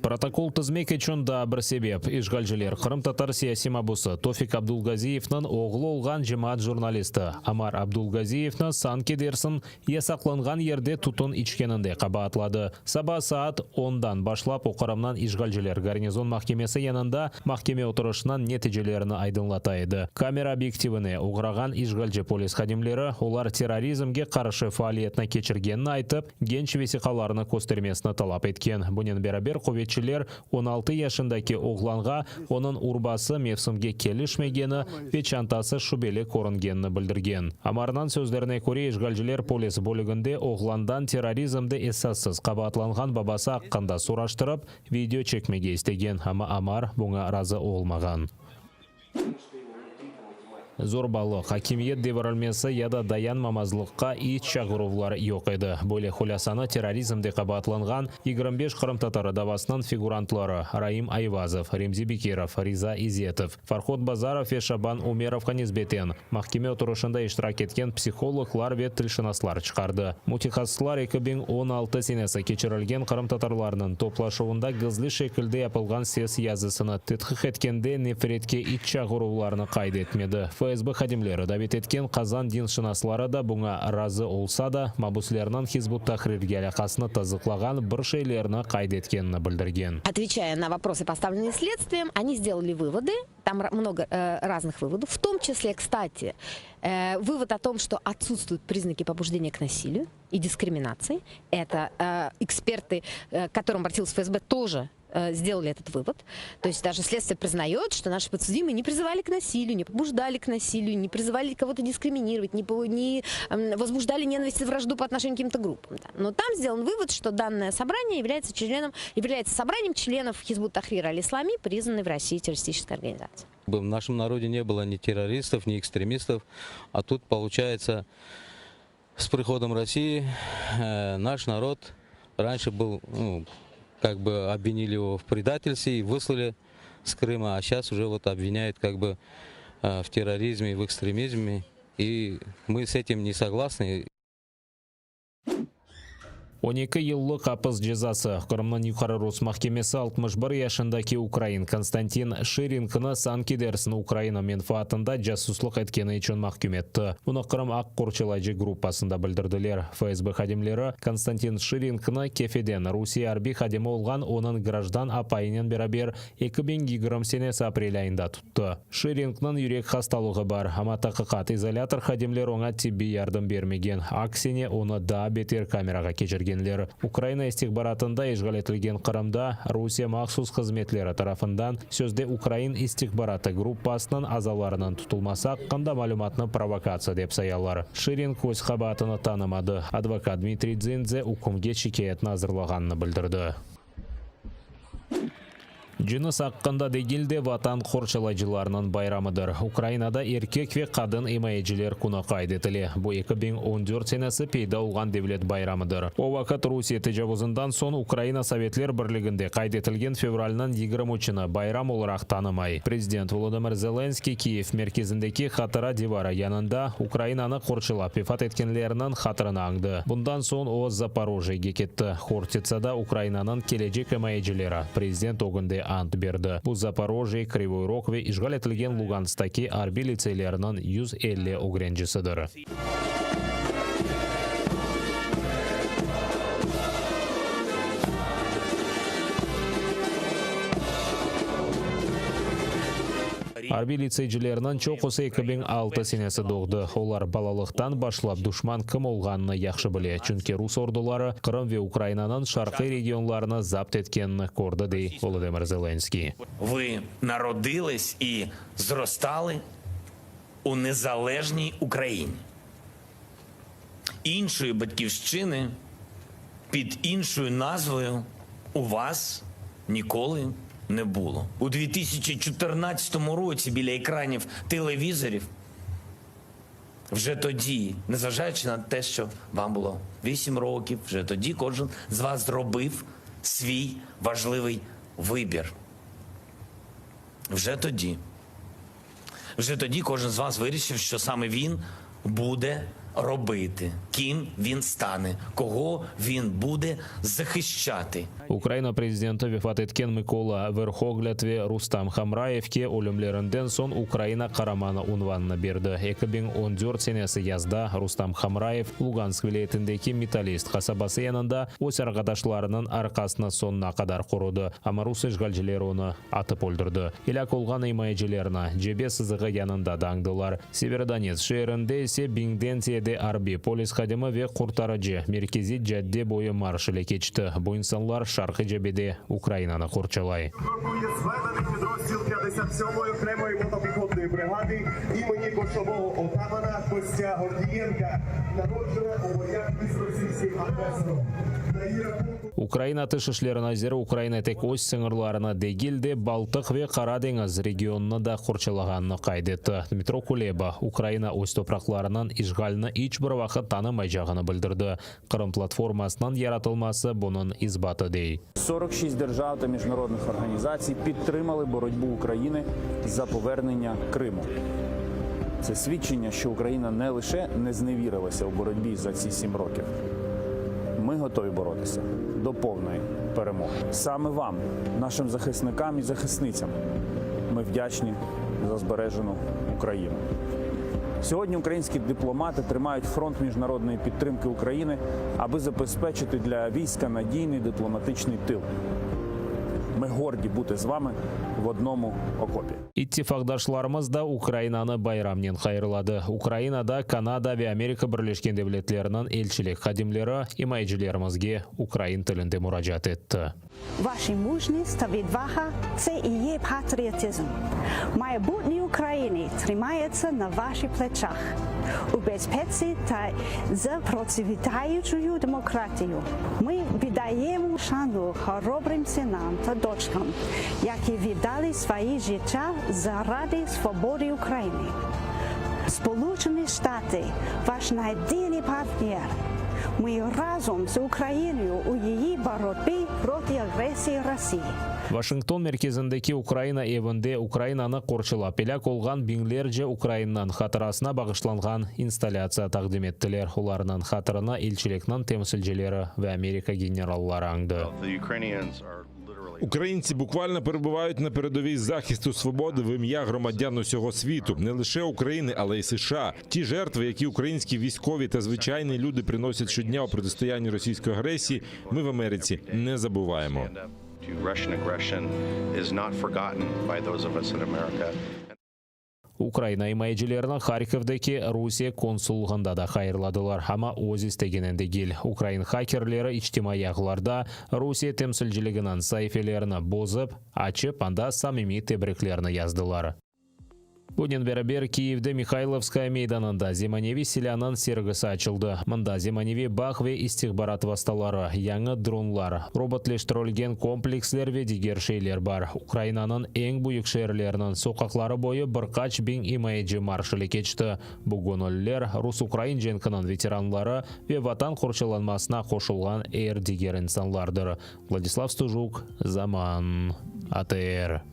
Протокол тізмек үшін да бір себеп. Ишгалжилер Қырым татар сияси мабусы Тофик Абдулгазиевнің оғлы олған жемаат журналисті Амар Абдулгазиевні санке дерсін есақланған ерде тұтын ичкенінде қабатлады. Саба саат 10-дан башлап оқырымнан Ишгалжилер гарнизон махкемесі янында махкеме отырышынан нәтижелеріні айдынлатайды. Камера объективіне оғыраған Ишгалжи полис хадимлері олар терроризмге қаршы фаалиетіне кечіргенін айтып, генч весиқаларыны көстермесіні талап еткен. Бұнен берабер көветшілер 16 яшындаки оғланға оның урбасы мевсімге келішмегені, печантасы шубелі көрінгенін білдірген. Амарынан сөздеріне көре Ишгалжилер полис бөлігінде оғландан терроризмді эсассыз қабатланған бабасы аққанда сұраштырып, видео чекмеге істеген, ама Амар бұңа разы олмаған. Зорбалық, хакимиет деваралмесі яда даян мамазлыққа ит шағырулар йоқ еді. Бөле хулясаны терроризмде қабатланған 25 Қырым татары давасынан фигурантлары Раим Айвазов, Ремзи Бекиров, Риза Изетов, Фарход Базаров и Шабан Умеровқа низбетен махкеме отырышында иштирак еткен психологлар вет тілшінаслар чықарды. Мутихассылар 2016 сенесі кечірілген Қырым татарларының топлашуында гызлы шекілде yapılған сес язысыны тетхих еткенде нефретке ит шағыруларыны қайды етмеді. ФСБ хадимлері давет еткен Қазан диншынаслары да бұңа разы олса да, мабуслерінің Хизбут Тахрирге алақасыны тазықлаған бір шейлеріні қайды еткенін білдірген. Отвечая на вопросы, поставленные следствием, они сделали выводы, там много разных выводов, в том числе, кстати, вывод о том, что отсутствуют признаки побуждения к насилию и дискриминации. Это эксперты, к которым обратился ФСБ, тоже сделали этот вывод. То есть даже следствие признает, что наши подсудимые не призывали к насилию, не побуждали к насилию, не призывали кого-то дискриминировать, не возбуждали ненависть и вражду по отношению к каким-то группам. Да. Но там сделан вывод, что данное собрание является собранием членов Хизбут Тахрир аль-Ислами, признанной в России террористической организацией. В нашем народе не было ни террористов, ни экстремистов, а тут получается с приходом России наш народ раньше был, как бы обвинили его в предательстве и выслали с Крыма, а сейчас уже вот обвиняют как бы в терроризме и в экстремизме, и мы с этим не согласны. 12 yıllık hapis жазасы. Қырымның юқары Рус махкемесі 61 яшындаки Украин Константин Ширинкіні санки дерсін Украина менфаатында жасуслық еткені үшін махкем етті. Мұны Қырым ақ қорчылайжы группасында білдірділер. ФСБ хадимлері Константин Ширинкіні кефеден Русия арби хадимі олған оның граждан апайынен берабер 2020 сенесі апрель айында тұтты. Ширинкінің юрек хасталығы бар, ама тақиқат изолятор хадимлер оңа тибби ярдым бермеген. Аксене оны да бетер камераға кечірген. Украина истихбаратында ишгал етілген Қырымда Русия махсус қызметлері тарафындан сөзде Украин истихбараты группасының азаларының тұтылмаса қында малюматны провокация деп саялар. Ширинк өз қабатыны танымады. Адвокат Дмитрий Дзендзе үкімге шикаятын азырлағанын білдірді. Жыныс аққында дегілде ватан қоршылайжыларының байрамыдыр. Украинада еркек ве қадын имайджілер күні қайдетілі. Бұл 2014 сенесі пейда олған девлет байрамыдыр. О вақыт Русия тежавузындан сон Украина Советлер бірлігінде қайдетілген февралынан 23-ні байрам оларақ танымай. Президент Володимир Зеленский Киев мерkezіндегі хатыра дивара янында Украинаны қоршылап вефат еткенлерінің хатырын аңды. Бұндан сон о Запорожьеге кетті. Хортицада Украинаның келечек имайджілері. Президент оғынды ант берді. Бұл Запорожье, Кривой Рог ве ишгал етілген Луганстаки арби лицейлерінің 150 огренжісідір. Арби лицейжилерінің чоқысы 2006 сенесі доғды. Олар балалықтан башлап душман кім олғаныны яқшы біле. Чүнке Рус ордылары Қырым ве Украинаның шарқи регионларыны запт еткенін көрді дей Володимир Зеленський. Ви народились і зростали у незалежній Україні. Іншої батьківщини під іншою назвою у вас ніколи не було. У 2014 році біля екранів телевізорів вже тоді, незважаючи на те, що вам було 8 років, вже тоді кожен з вас зробив свій важливий вибір. Вже тоді кожен з вас вирішив, що саме він буде робити, ким він стане, кого він буде захищати. Украина президенті вефат еткен Микола Верхоглядве Рустам Хамраевке өлімлерінден сон Украина қараманы унванына берді. 2014 сенесі язда Рустам Хамраев Луганск вилетіндегі металлист қасабасы янында өз арғадашларының арқасына сонына қадар құруды. Амарус ешгалжілер оны атып өлдірді. Иляк олған имайжелеріна жебе сызығы янында даңдылар. Северодонец шерінде есе Бингденцияде арби полис қадымы ве құртарыжы меркези жәдде бойы маршылы кечті. Бұл инсанлар шарқы жебеде Українаны құрчалай. Крокує зведений підрозділ 57-ї окремої мотопіхотної бригади імені кошового отамана Костя Гордієнка, народжене у боях із російським агресором. На її рахунку Украина тышышлерін азері Украина тек өз сыңырларына дегілде Балтық ве Қара деңіз регионына да құрчалағанны қайдетті. Дмитро Кулеба Украина өз топрақларынан ишғалыны ич бір вақыт танымай жағыны білдірді. Қырым платформасынан яратылмасы бұның ізбаты дей. 46 держав та міжнародних організацій підтримали боротьбу України за повернення Криму. Це свідчення, що Україна не лише не зневірилася у боротьбі за ці 7 років. Ми готові боротися до повної перемоги. Саме вам, нашим захисникам і захисницям, ми вдячні за збережену Україну. Сьогодні українські дипломати тримають фронт міжнародної підтримки України, аби забезпечити для війська надійний дипломатичний тил. Ми горді бути з вами в одному окопі. Иттифақдашларымыз да Украинаны байрамнен қайырлады. Украинада Канада ве Америка Бірлескен Девлетлерінің елшілік қадимлері имайджілерімізге Украин тілінде мұражат етті. Ваша мужність та відвага – це і є патріотизм. Майбутнє України тримається на ваших плечах. У безпеці та за процвітаючою демократію. Ми віддаємо шану хоробрим синам та дочкам, які віддали свої життя заради свободи України. Сполучені Штати – ваш надійний партнер. Ми разом з Україною у її боротьбі проти агресії Росії. Вашингтон мерkezіндегі Украина евінде Украинаны қоршылап елек олған бинглерже Украиннан хатырасына бағышланған инсталляция тақдим еттілер. Оларынан хатырына елшілекнан темсілжелері ве Америка генераллары аңды. Українці буквально перебувають на передовій захисту свободи в ім'я громадян усього світу, не лише України, але й США. Ті жертви, які українські військові та звичайні люди приносять щодня у протистоянні російської агресії, ми в Америці не забуваємо. Украина имайджелерінің Харьковдегі Русия консулығында да қайырладылар. Ама өз істегенінде гел. Украин хакерлері ичтимай ағыларда Русия темсілжілігінің сайфелеріні бозып, açып, анда самими тебіреклеріні яздылар. Бүгін бәрібер Киевде Михайловская мейданында Земаневи селянын сергісі açылды. Мында Земаневи бақ ве истихбарат васталары, яңы дронлар, роботлештірілген комплекслер ве дигер шейлер бар. Украинаның ең бұйық шерлерінің соқақлары бойы бірқач бен имайджи маршылы кечті. Бүгін өлілер Рус-Украин женкінің ветеранлары ве ватан қоршыланмасына қошылған әр дигер инсанлардыр. Владислав Стужук, Заман, АТР.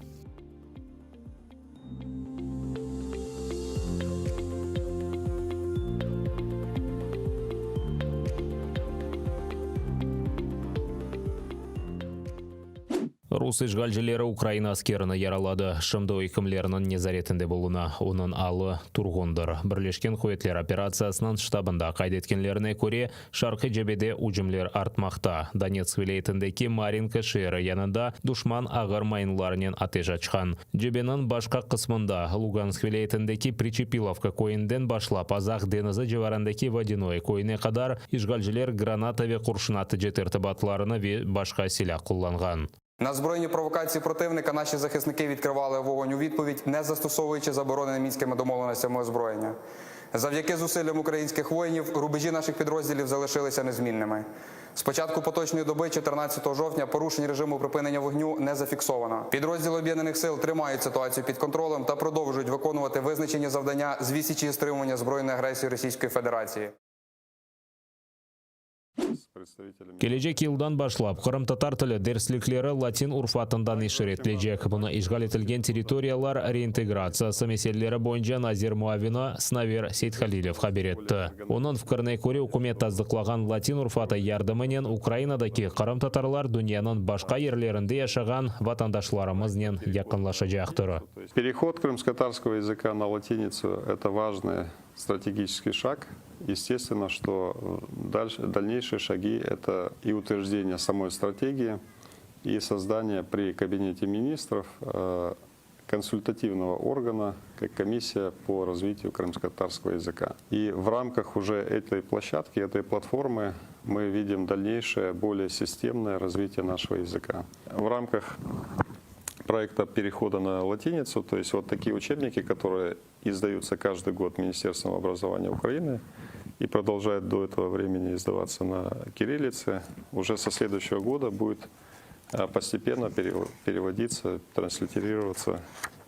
Рус ишгалжілері Украина аскеріні яралады. Шымды ойкімлерінің незаретінде болуына оның алы тұрғындар. Бірлешкен Құетлер операциясының штабында қайдеткенлеріне көре шарқы жебеде ұжымлер артмақта. Донецк вилейтіндегі Маринка шері янында душман ағыр майынларынан атеш açқан. Жебенің башқа қысмында Луганск вилейтіндегі Причепиловка койынден башлап Азақ денізі жеварандегі Водяной койыне қадар ишгалжілер граната ве құршынаты жетерті батларыны ве башқа силах құлланған. На збройні провокації противника наші захисники відкривали вогонь у відповідь, не застосовуючи заборонені мінськими домовленостями озброєння. Завдяки зусиллям українських воїнів рубежі наших підрозділів залишилися незмінними. З початку поточної доби, 14 жовтня, порушень режиму припинення вогню не зафіксовано. Підрозділи Об'єднаних сил тримають ситуацію під контролем та продовжують виконувати визначені завдання з відсічі і стримування збройної агресії Російської Федерації. Келечек елдан башлап, Қырым татар тілі дәріслеклері латин урфатындан ишаретлейжек. Бұны ишғал етілген территориялар реинтеграциясы мәселелері бойынша Назир Муавина Снавер Сейтхалилев хабар етті. Оның фікіріне көре үкімет таздықлаған латин урфаты ярдымынен Украинадаки Қырым татарлар дүнияның башқа ерлерінде яшаған ватандашларымызнен якынлашачақтыр. Переход крымско-татарского языка на латиницу – это важный стратегический шаг. Естественно, что дальнейшие шаги – это и утверждение самой стратегии, и создание при Кабинете министров консультативного органа, как комиссия по развитию крымско-татарского языка. И в рамках уже этой площадки, этой платформы мы видим дальнейшее, более системное развитие нашего языка. В рамках проекта перехода на латиницу, то есть вот такие учебники, которые издаются каждый год Министерством образования Украины и продолжают до этого времени издаваться на кириллице, уже со следующего года будет постепенно переводиться, транслитерироваться,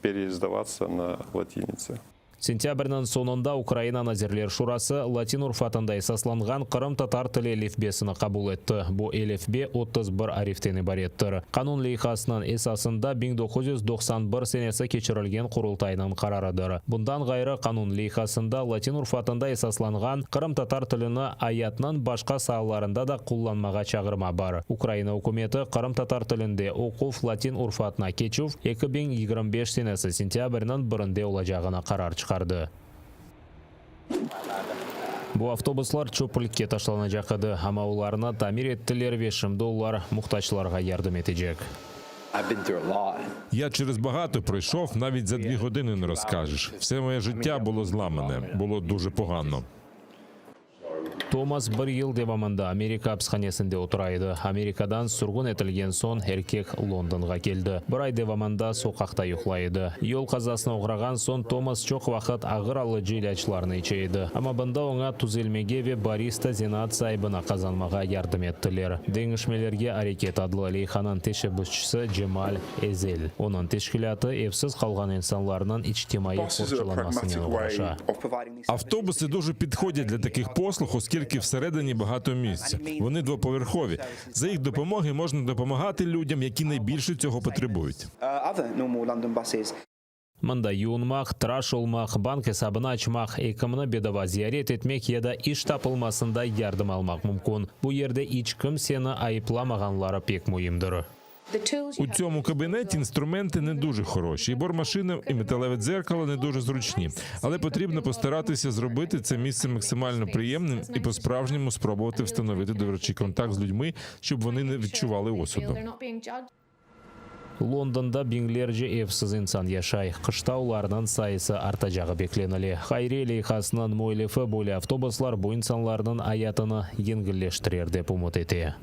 переиздаваться на латинице. Сентябрьнің сонында Украина Назирлер Шурасы латин урфатында эсасланған Қырым татар тілі элифбесіні қабул етті. Бұл элифбе 31 арифтені бар еттір. Қанун лейхасының эсасында 1991 сенесі кечірілген құрылтайының қарарыдыр. Бұндан ғайры қанун лейхасында латин урфатында эсасланған Қырым татар тіліні аятның башқа салаларында да қолданмаға чағырма бар. Украина үкіметі Қырым татар тілінде оқуф латин урфатына кечув 2025 сенесі сентябрьнің бірінде олажағына қарар шығарды. Бұл автобуслар чөпілікке ташланacak еді, ама оларына тамир еттілер $5 мұқтачларға ярдым етежек. Я через багато пройшов, навіть за 2 години не розкажеш. Все моє життя було зламане, було дуже погано. Томас бір ел девамында Америка апсханесінде отырайды. Америкадан сүргін етілген сон еркек Лондонға келді. Бір ай девамында соқақта ұйықлайды. Ел қазасына ұғыраған сон Томас чоқ вақыт ағыр алыжы илачларны ичейді. Ама бұнда оңа түзелмеге ве бариста зенат сайбына қазанмаға ярдым еттілер. Деңішмелерге әрекет адлы лейханан тешебүшчісі Джемаль Эзел. Оның тешкілаты евсіз қалған инсанларынан ичтимайы қорчыланмасының ұғыраша. Автобуси дуже підходять для таких послуг, оскільки всередині багато місця. Вони двоповерхові. За їх допомоги можна допомагати людям, які найбільше цього потребують. Мында юнмақ, траш олмақ, банк хесабына ачмақ, екіміні бедава зиярет етмек еді іш тапылмасында ярдым алмақ мүмкін. Бұл ерде ичкім сені айыпламағанлары пек мұйымдыр. У цьому кабінеті інструменти не дуже хороші, і бормашина, і металеве дзеркало не дуже зручні. Але потрібно постаратися зробити це місце максимально приємним і по-справжньому спробувати встановити доверчий контакт з людьми, щоб вони не відчували осуду. Лондонда биңлерже евсіз инсан яшай. Қыштаулардан сайысы артажағы бекленілі. Хайре лейхасынан мойлефі болі автобуслар бұл инсанлардың аятыны еңгілештірер деп умут ете.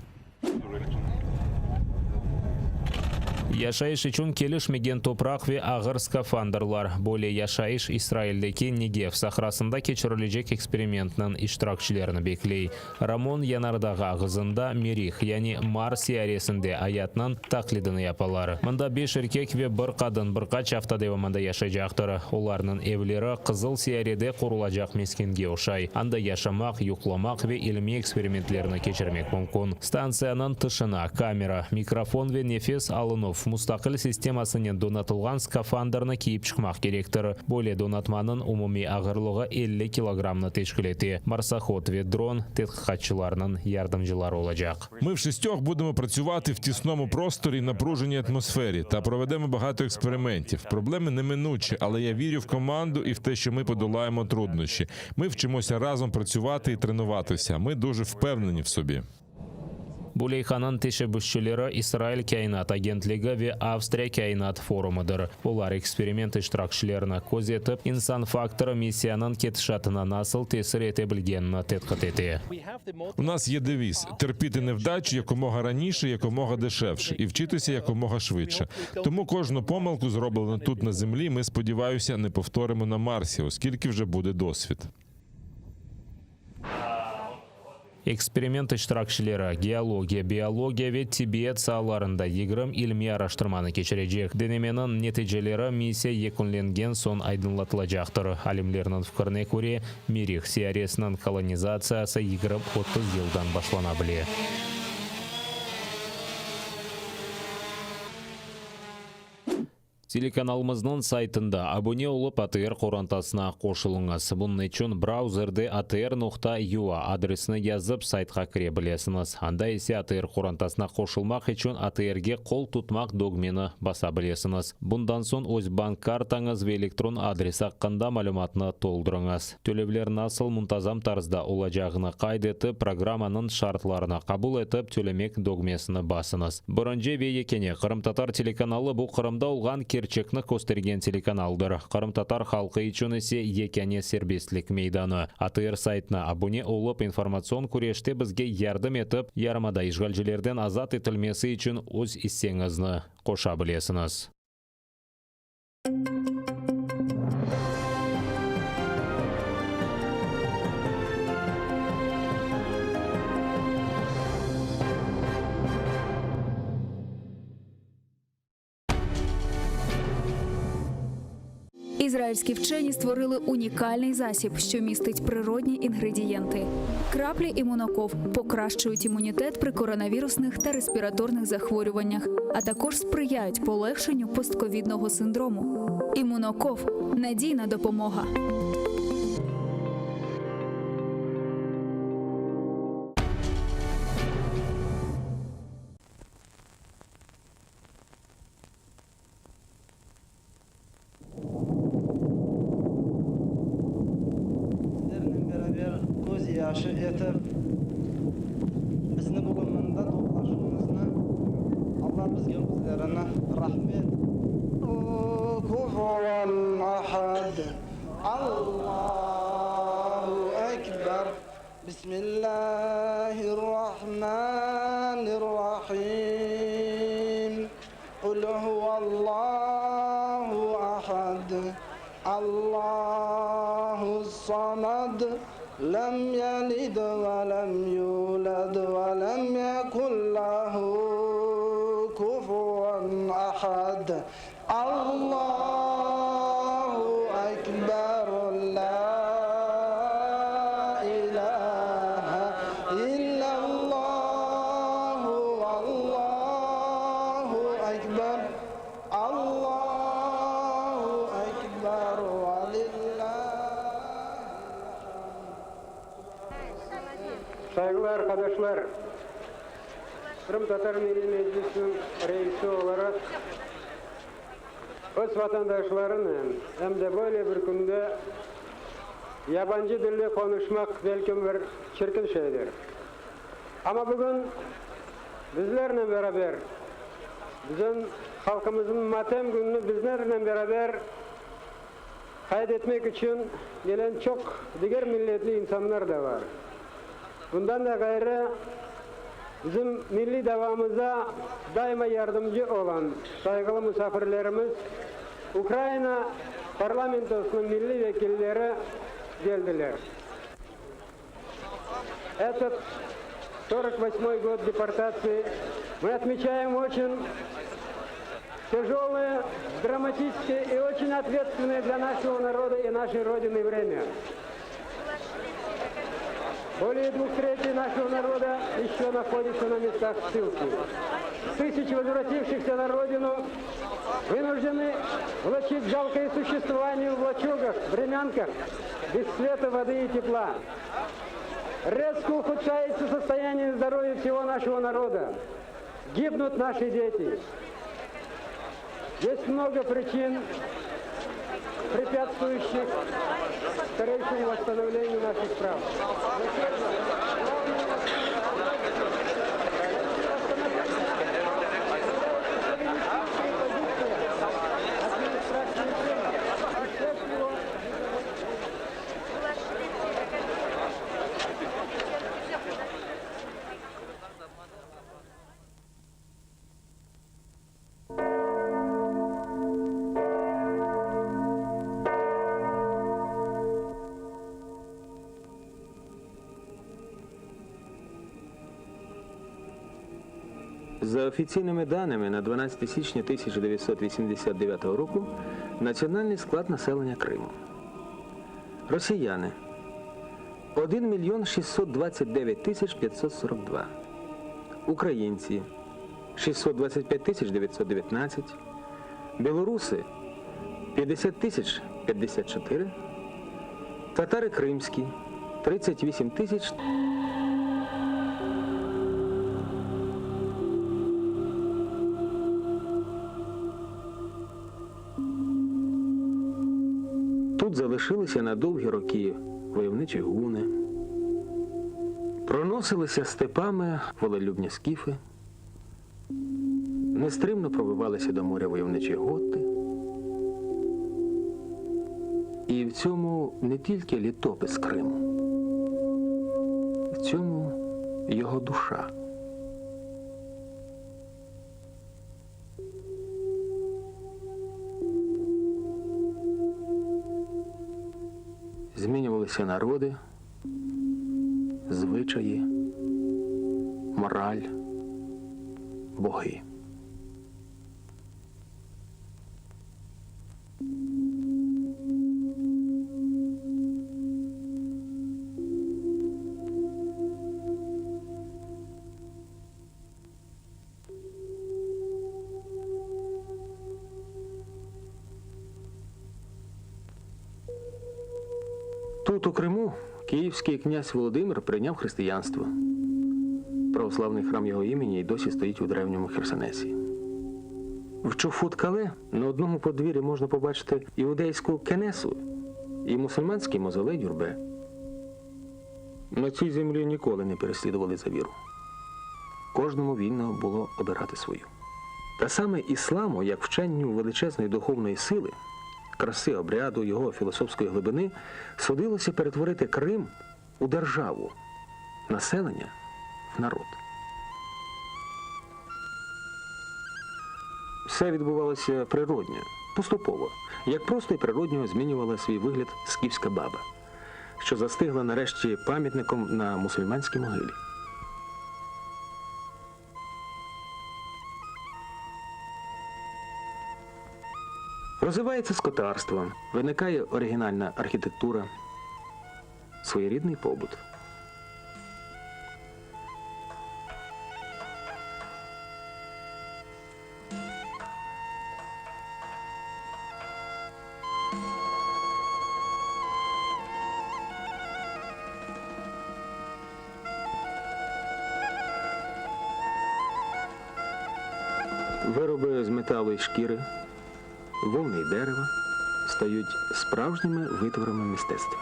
Яшайыш үшін келішмеген топрақ ве ағыр скафандрлар. Более яшайыш Израильдеки Негев сахрасында кечірілежек экспериментінің иштиракчыларыны беклей. Рамон Янардағы ағызында Мерих, яни Марс яресінде аятынан тақлидыны япалар. Мында 5 еркек ве бір қадын бірқач hafta девамында яшайжақтыр. Оларның евлері қызыл сияреде құрылажақ мескенге ошай. Анда яшамақ, юқламақ ве илми экспериментлеріні кечірмек мүмкін. Станцияның тышына камера, микрофон ве нефес алынув мұстақыл системасының донатылған скафандрны киіп шықмақ керектір. Более донатманың умуми ағырлығы 50 килограммны тешкілеті. Марсоход ве дрон тетқатчыларының ярдымжылары олacak. Ми в 6 будемо працювати в тісному просторі і напруженій атмосфері та проведемо багато експериментів. Проблеми неминучі, але я вірю в команду і в те, що ми подолаємо труднощі. Ми вчимося разом працювати і тренуватися. Ми дуже впевнені в собі. Булейханан тешебүшчілері Израиль кайнат агентлігі ве Австрия кайнат форумыдыр. Олар эксперимент иштиракчыларына көз етіп, инсан факторы миссияның кетішатына насыл тесір ете білгеніні тетқіт ете. У нас є девіз – терпіти невдачі якомога раніше, якомога дешевше і вчитися якомога швидше. Тому кожну помилку, зроблену тут на землі, ми, сподіваюся, не повторимо на Марсі, оскільки вже буде досвід. Эксперимент иштиракчылары геология, биология ве Тибет салаларында 20 илми араштырманы кечирежек. Денеменин нетижелери миссия екунленген сон айдынлатылажактыр. Алимлернин фикрине көре, Мерих сиаресинин колонизациясы 20-30 жылдан башлана биле. Телеканалымыздың сайтында абоне олып АТР қорантасына қошылыңыз. Бұның үшін браузерде atr.ua адресini yazып сайтқа кіре білесіңіз. Анда есе АТР қорантасына қошылмақ үшін АТРге қол тұтмақ догмені баса білесіңіз. Бұндан соң өз банк картаңыз ве электрон адрес аққанда малюматыны толдырыңыз. Төлеулер насыл мұнтазам тарзда олажағыны қайдеті программаның шартларына қабыл етіп төлемек догмесіні басыңыз. Бұрынже ве екене Қырым-Татар телеканалы бұл Қырымда олған Керчекні көстерген телеканалдыр. Қырым-Татар халқы үшін есе екене сербестлік мейданы. АТР сайтына абоне олып информацион күреште бізге ярдым етіп, ярмада ишгалжілерден азат етілмесі үшін өз иссеңізні қоша білесіңіз. Ізраїльські вчені створили унікальний засіб, що містить природні інгредієнти. Краплі імуноков покращують імунітет при коронавірусних та респіраторних захворюваннях, а також сприяють полегшенню постковідного синдрому. Імуноков – надійна допомога. Yaşı etip bizni bugün mında toplaşmamızını Allah bizlerine rahmet. Kufuven ahad. Allahu ekber. Bismillahirrahmanirrahim. Kul huvallahu ahad. Allahu samad. لم يلد ولم يولد ولم يكن له كفوا أحد الله أكبر لا إله إلا الله والله أكبر الله أكبر ولله. Saygılı arkadaşlar, Kırım-Tatar Milli Meclisi'nin reisi olarak öz vatandaşlarının hem de böyle bir günde yabancı dille konuşmak belki bir çirkin şeydir. Ama bugün bizlerle beraber, bizim halkımızın matem gününü bizlerle beraber kaydetmek için gelen çok diğer milletli insanlar da var. Bundan da gayrı bizim milli davamıza daima yardımcı olan saygılı misafirlerimiz Ukrayna parlamentosunun milli vekilleri geldiler. Этот 48-й год депортации мы отмечаем очень тяжелое, драматическое и очень ответственное для нашего народа и нашей Родины время. Более 2/3 нашего народа еще находится на местах ссылки. Тысячи возвратившихся на родину вынуждены влачить жалкое существование в лачугах, времянках, без света, воды и тепла. Резко ухудшается состояние здоровья всего нашего народа. Гибнут наши дети. Есть много причин, препятствующих скорейшему восстановлению наших прав. За офіційними даними, на 12 січня 1989 року національний склад населення Криму. Росіяни – 1 мільйон 629 тисяч 542. Українці – 625 тисяч 919. Білоруси – 50 тисяч 54. Татари кримські – 38 тисяч. Тут залишилися на довгі роки войовничі гуни, проносилися степами волелюбні скіфи, нестримно пробивалися до моря войовничі готи. І в цьому не тільки літопис Криму, в цьому його душа. Змінювалися народи, звичаї, мораль, боги. Тут, у Криму, київський князь Володимир прийняв християнство. Православний храм його імені й досі стоїть у древньому Херсонесі. В Чофут-Кале на одному подвір'ї можна побачити іудейську кенесу і мусульманський мавзолей Дюрбе. На цій землі ніколи не переслідували за віру. Кожному вільно було обирати свою. Та саме ісламу, як вченню величезної духовної сили, краси обряду, його філософської глибини, судилося перетворити Крим у державу, населення в народ. Все відбувалося природньо, поступово, як просто і природньо змінювала свій вигляд скіфська баба, що застигла нарешті пам'ятником на мусульманській могилі. Розвивається скотарство, виникає оригінальна архітектура, своєрідний побут. Вироби з металу і шкіри, вовни й дерева стають справжніми витворами мистецтва.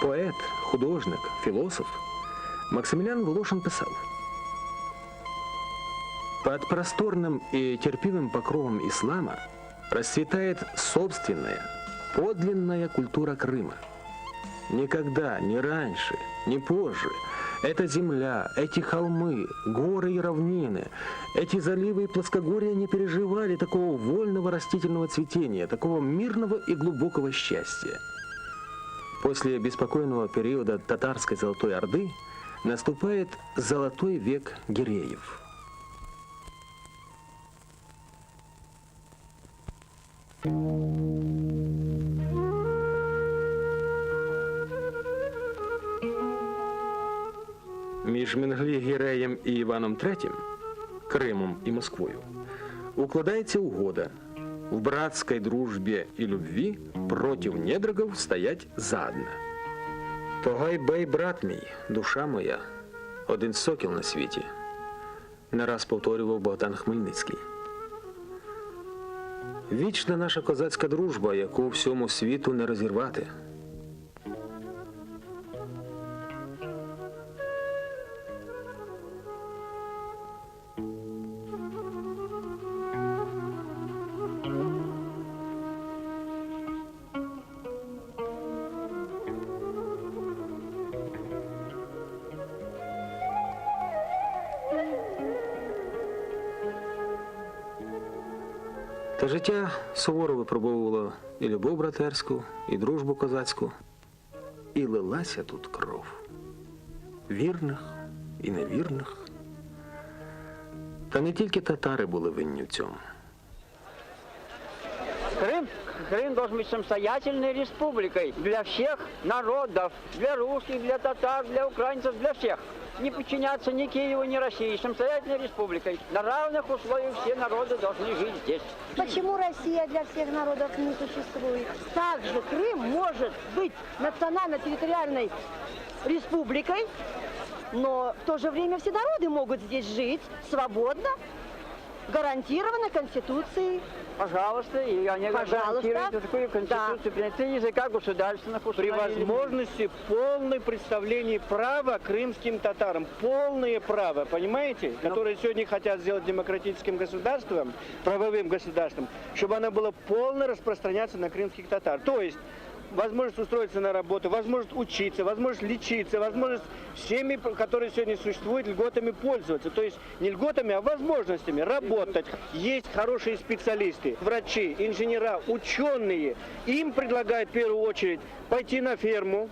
Поэт, художник, философ Максимилиан Волошин писал: «Под просторным и терпимым покровом ислама расцветает собственная, подлинная культура Крыма. Никогда, ни раньше, ни позже эта земля, эти холмы, горы и равнины, эти заливы и плоскогорья не переживали такого вольного растительного цветения, такого мирного и глубокого счастья. После беспокойного периода татарской Золотой Орды наступает золотой век гиреев». Між Менглі-Гіреєм і Іваном III, Кримом і Москвою, укладається угода: в братской дружбе и любви против недругов стоять заодно. «Тогай бей, брат мій, душа моя, один сокіл на світі», не раз повторював Богдан Хмельницький. Вічна наша козацька дружба, яку всьому світу не розірвати. Та життя суворо випробовувало і любов братерську, і дружбу козацьку. І лилася тут кров. Вірних і невірних. Та не тільки татари були винні в цьому. Крым должен быть самостоятельной республикой для всех народов, для русских, для татар, для украинцев, для всех. Не подчиняться ни Киеву, ни России, самостоятельной республикой. На равных условиях все народы должны жить здесь. Почему Россия для всех народов не существует? Также Крым может быть национально-территориальной республикой, но в то же время все народы могут здесь жить свободно, гарантированно Конституцией. Пожалуйста, и они гарантируют такую конституцию, принятие языка государственных При возможности полное представление права крымским татарам. Полное право, понимаете? Которые сегодня хотят сделать демократическим государством, правовым государством, чтобы оно было полно распространяться на крымских татар. То есть возможность устроиться на работу, возможность учиться, возможность лечиться, возможность всеми, которые сегодня существуют, льготами пользоваться. То есть не льготами, а возможностями работать. Есть хорошие специалисты, врачи, инженера, ученые. Им предлагают в первую очередь пойти на ферму,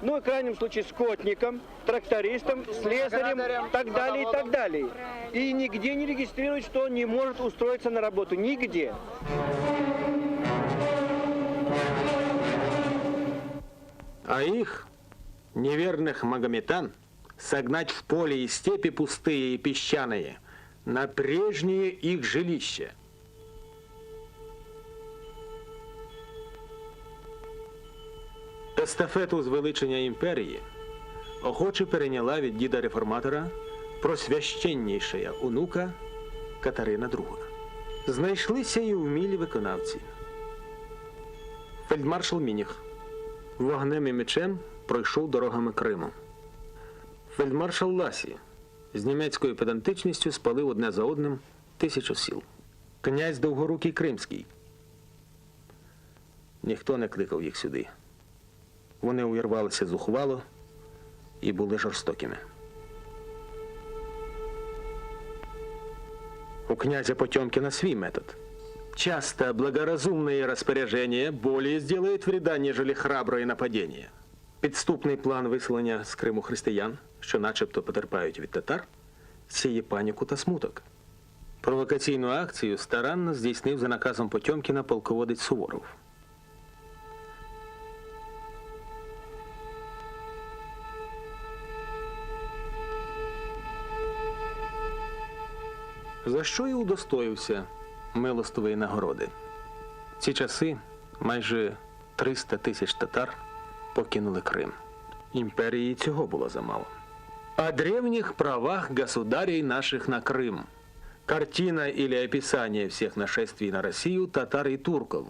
ну и в крайнем случае скотником, трактористом, слесарем, так далее и так далее. И нигде не регистрируют, что он не может устроиться на работу. Нигде. А их, неверных магометан, согнать в поле и степи пустые и песчаные, на прежние их жилища. Естафету звеличення імперії охоче перейняла від діда-реформатора просвященнішая онука Катерина II. Знайшлися і вмілі виконавці. Фельдмаршал Мініх вогнем і мечем пройшов дорогами Криму. Фельдмаршал Ласі з німецькою педантичністю спалив одне за одним 1000 сіл. Князь Довгорукий Кримський. Ніхто не кликав їх сюди. Вони увірвалися зухвало і були жорстокими. У князя Потемкина свій метод. Часто благоразумные распоряжения более сделают вреда, нежели храброе нападение. Підступний план виселення з Криму християн, що начебто потерпають від татар, сіє паніку та смуток. Провокаційну акцію старанно здійснив за наказом Потемкіна полководець Суворов. За що і удостоївся милостивої нагороди. В ці часи майже 300 тисяч татар покинули Крим. Імперії цього було замало. О древних правах государей наших на Крым. Картина или описание всех нашествий на Россию татар и турков,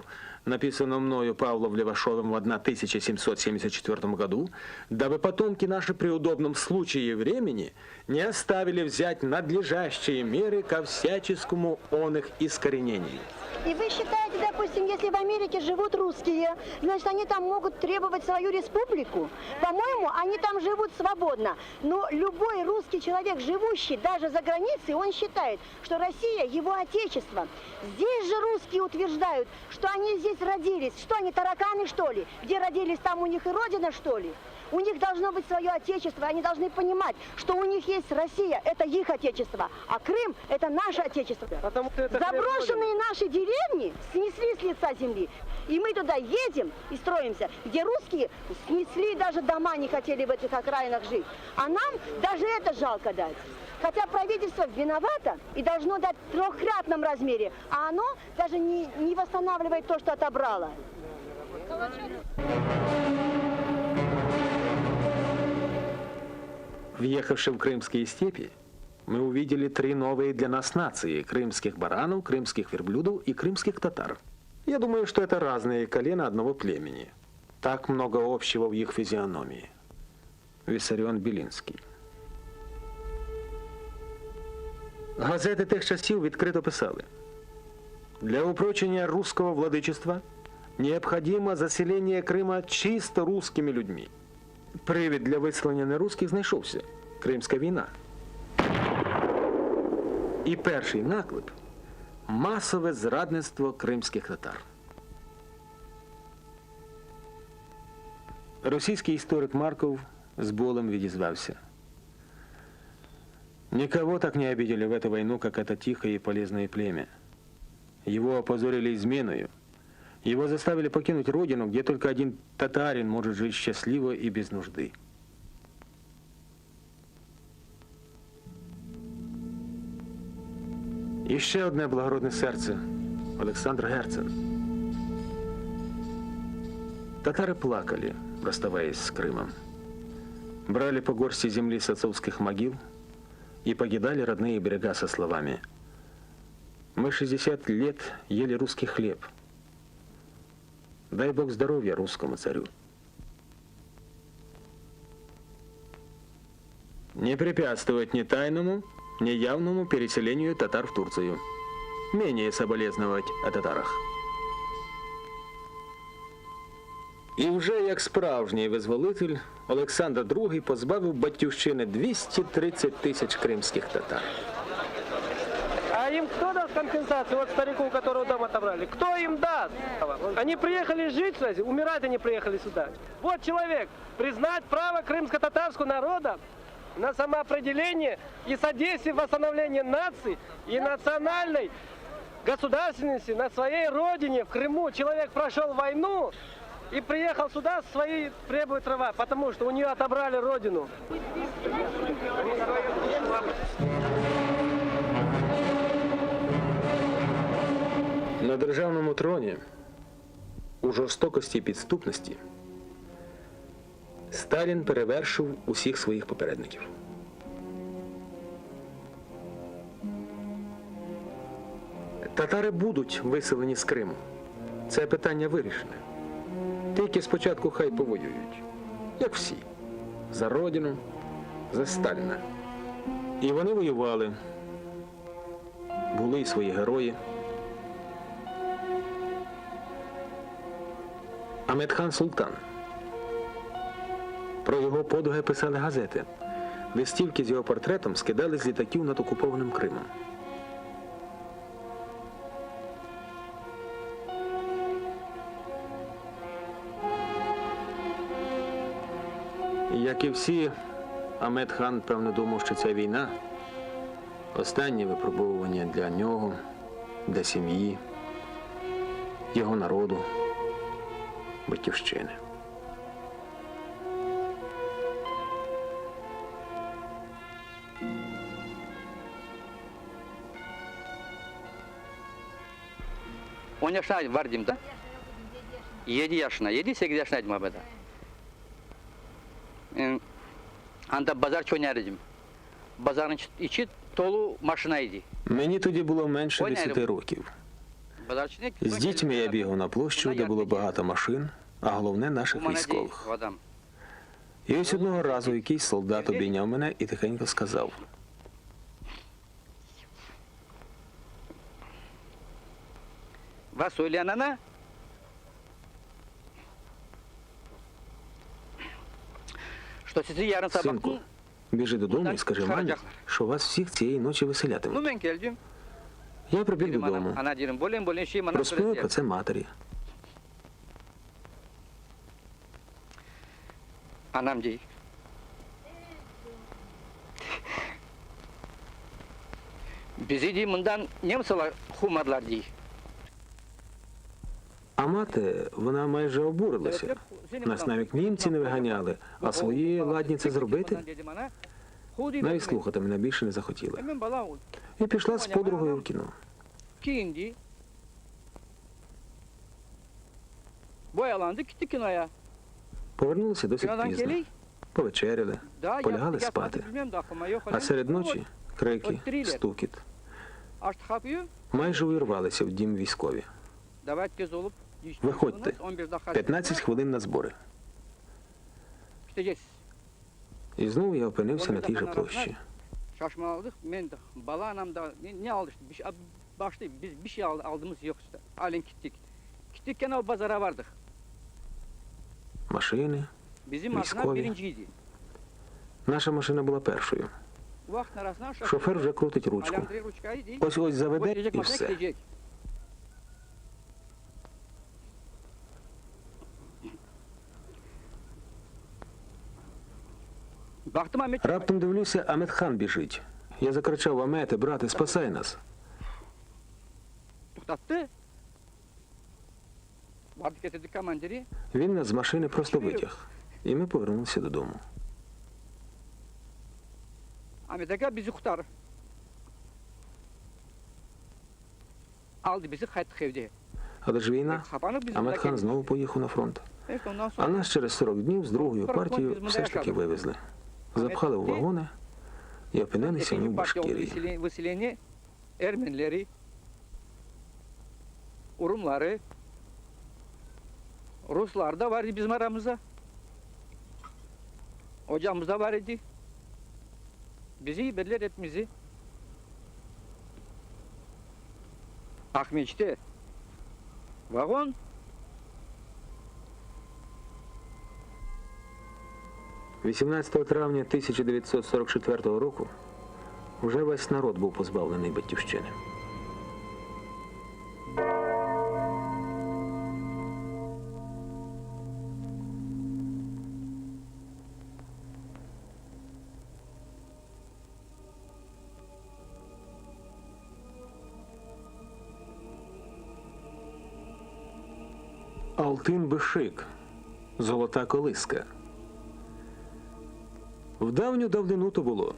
написано мною Павлом Левашовым в 1774 году, дабы потомки наши при удобном случае и времени не оставили взять надлежащие меры ко всяческому он их искоренению. И вы считаете, допустим, если в Америке живут русские, значит, они там могут требовать свою республику? По-моему, они там живут свободно. Но любой русский человек, живущий даже за границей, он считает, что Россия его отечество. Здесь же русские утверждают, что они здесь родились. Что они, тараканы, что ли? Где родились, там у них и родина, что ли? У них должно быть свое отечество, они должны понимать, что у них есть Россия, это их отечество, а Крым – это наше отечество. Заброшенные наши деревни снесли с лица земли, и мы туда едем и строимся, где русские снесли, даже дома не хотели в этих окраинах жить. А нам даже это жалко дать. Хотя правительство виновато и должно дать в 3-кратном размере, а оно даже не восстанавливает то, что отобрало. Въехавши в крымские степи, мы увидели 3 новые для нас нации – крымских баранов, крымских верблюдов и крымских татар. Я думаю, что это разные колена одного племени. Так много общего в их физиономии. Виссарион Белинский. Газети тих часів відкрито писали: для упрочения русского владычества необходимо заселение Крыма чисто русскими людьми. Привід для виселення нерусских знайшовся – Кримська війна. І перший наклеп масове зрадництво кримських татар. Російський історик Марков с болем відізвався. Никого так не обидели в эту войну, как это тихое и полезное племя. Его опозорили изменою. Его заставили покинуть родину, где только один татарин может жить счастливо и без нужды. І ще одне благородне серце – Олександр Герцен. Татары плакали, расставаясь с Крымом. Брали по горсти земли с отцовских могил и покидали родные берега со словами: «Мы 60 лет ели русский хлеб. Дай Бог здоровья русскому царю». Не препятствовать ни тайному, ни явному переселению татар в Турцию. Менее соболезновать о татарах. І вже як справжній визволитель Олександр II позбавив батьківщини 230 тисяч кримських татар. А им кто даст компенсацию? Вот старику, у которого дом отобрали. Кто им даст? Они приехали жить, умирать они приехали сюда. Вот человек, признать право крымско-татарского народа на самоопределение и содействие восстановлению нации и национальной государственности на своей родине, в Крыму. Человек прошел войну и приехал сюда свои требует права, потому что у нее отобрали родину. На державному троні у жорстокості і підступності Сталін перевершив усіх своїх попередників. Татари будуть виселені з Криму. Це питання вирішене. Тільки спочатку хай повоюють, як всі, за родину, за Сталіна. І вони воювали. Були й свої герої. Ахмедхан Султан. Про його подвиги писали газети. Листівки з його портретом скидали з літаків над окупованим Кримом. Як і всі, Ахмедхан, певно, думав, що ця війна – останнє випробовування для нього, для сім'ї, його народу, батьківщини. Он yaşına vardım da. 7 yaşına, 7-8 yaşındaydım abada. Anda bazar oynardım. Bazarın içi dolu maşinaydı. Мені тоді було менше 10 років. З дітьми я бігав на площу, де було багато машин, а головне наших військових. І ось одного разу якийсь солдат обійняв мене і тихенько сказав: Вас söyleyen ana що sizi yarın sabah «Синку, біжи додому і скажи мамі, що вас всіх цієї ночі виселятимуть». ben geldim. Я прибіг додому, Ana diyorum bolen şey bana розповів про це матері. Anam değil. Bizi değil bundan ne mesela humadılar değil. А мати, вона майже обурилася. Нас навіть німці не виганяли, а свої ладні це зробити. Навіть слухати мене більше не захотіла. І пішла з подругою в кіно. Giyindi. Boyalandı gittik kinoya. Повернулися досить Kinodan пізно. geley. Повечеряли, Daha полягали yattık спати. yatmadık bilmem de aklıma yok. А серед ночі крики, стукіт. Açtık kapıyı. Майже увірвалися в дім військові. Davet göz olup. Виходьте. 11 dakika. 15 хвилин на збори. Gideceğiz. І знову я опинився на тій же площі. Şaşmaladık. Ben de bala anam da ne aldı işte. Bir şey, başta biz bir şey aldığımız yok işte. Halen gittik. Gittikken o pazara vardık. Машини, Bizim makina Військові. birinciydi. Наша машина була першою. Шофер вже крутить ручку. Ось заведе і все. Раптом дивлюся, Аметхан біжить. Я закричав: Амете, брате, спасай нас. Він нас з машини просто витяг. І ми повернулися додому. Але ж війна, Аметхан знову поїхав на фронт. А нас через 40 днів з другою партією все ж таки вивезли. Запхали в вагони і опинилися ми в Башкирії. Виселення Ermenileri, Urumları, Ruslar da vardı bizim aramızda. Hocamız da var idi. Bizi belirler hepimizi. Ahmet'te vagon. – 18 травня 1944 року вже весь народ був позбавлений батьківщини. Алтин-Бешик – золота колиска. В давню давнину то було.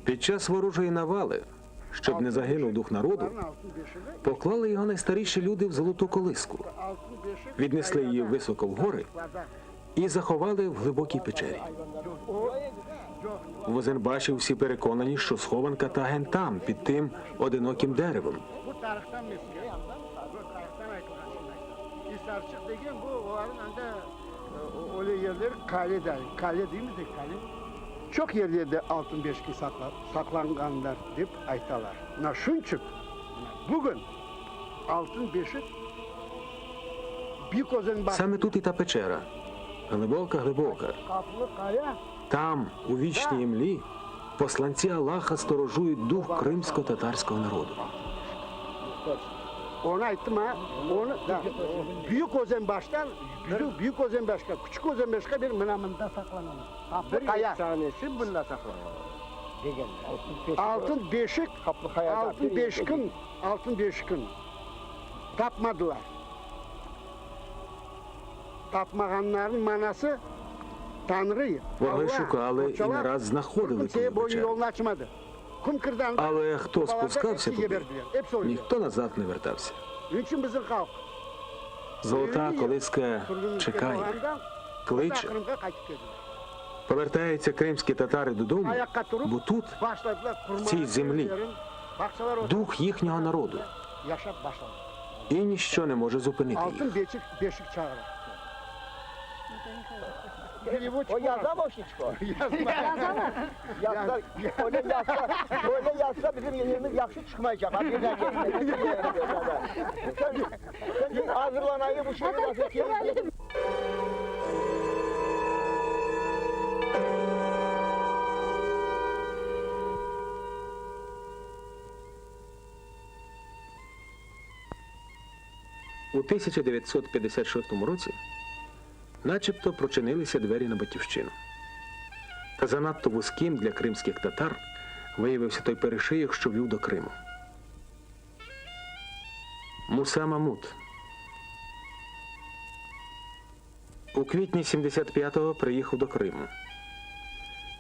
Під час ворожої навали, щоб не загинув дух народу, поклали його найстаріші люди в золоту колиску, віднесли її високо в гори і заховали в глибокій печері. В Озенбаші всі переконані, що схованка та ген там, під тим одиноким деревом. Çok yerlerde altın beşik saklanganlar deyip aytalar. Şunçuk bugün altın beşik büyük Озенбаш. Саме тут і та печера. Глибока-глибока. Там, у вічній імлі, посланці Аллаха сторожують дух кримсько-татарського народу. Onu ayttim ha. Onu büyük Озенбаш'tan büyük Озенбаш'ka, küçük Озенбаш'ka bir mınamında saklanıyor. Bir kaya. Tanesi bunda saklanıyor. Altın beşik, altın beşikin tapmadılar. Tapmaganların manası Tanrı. Вороги шукали і не раз знаходили ту печеру. Але хто спускався туди, ніхто назад не вертався. Золота колиска чекає, кличе. Повертаються кримські татари додому, бо тут, в цій землі, дух їхнього народу. І ніщо не може зупинити їх. O yazar mı o şişko? Yazar mı? Yazar. Öyle yazsa bizim yerimiz yakşı çıkmayacak. Sen hazırlanayım bu şeyi nasıl yapayım? У 1956 році начебто прочинилися двері на батьківщину. Та занадто вузьким для кримських татар виявився той перешийок, що вів до Криму. Муса Мамут. У квітні 75-го приїхав до Криму.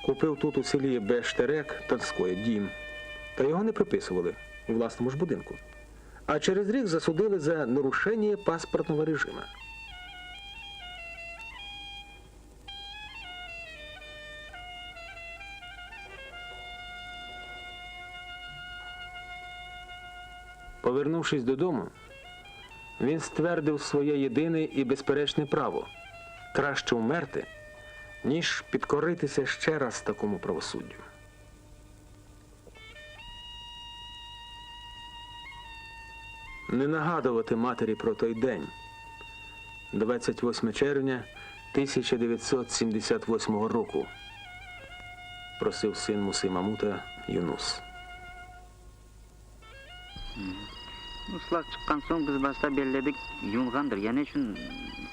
Купив тут у селі Бештерек, Танської, дім. Та його не приписували у власному ж будинку. А через рік засудили за нарушення паспортного режиму. Повернувшись додому, він ствердив своє єдине і безперечне право – краще вмерти, ніж підкоритися ще раз такому правосуддю. Не нагадувати матері про той день, 28 червня 1978 року, просив син Муси Мамута Юнус. Ислак чыккан соң биз башта белгиледик юнгандыр. Яне үчүн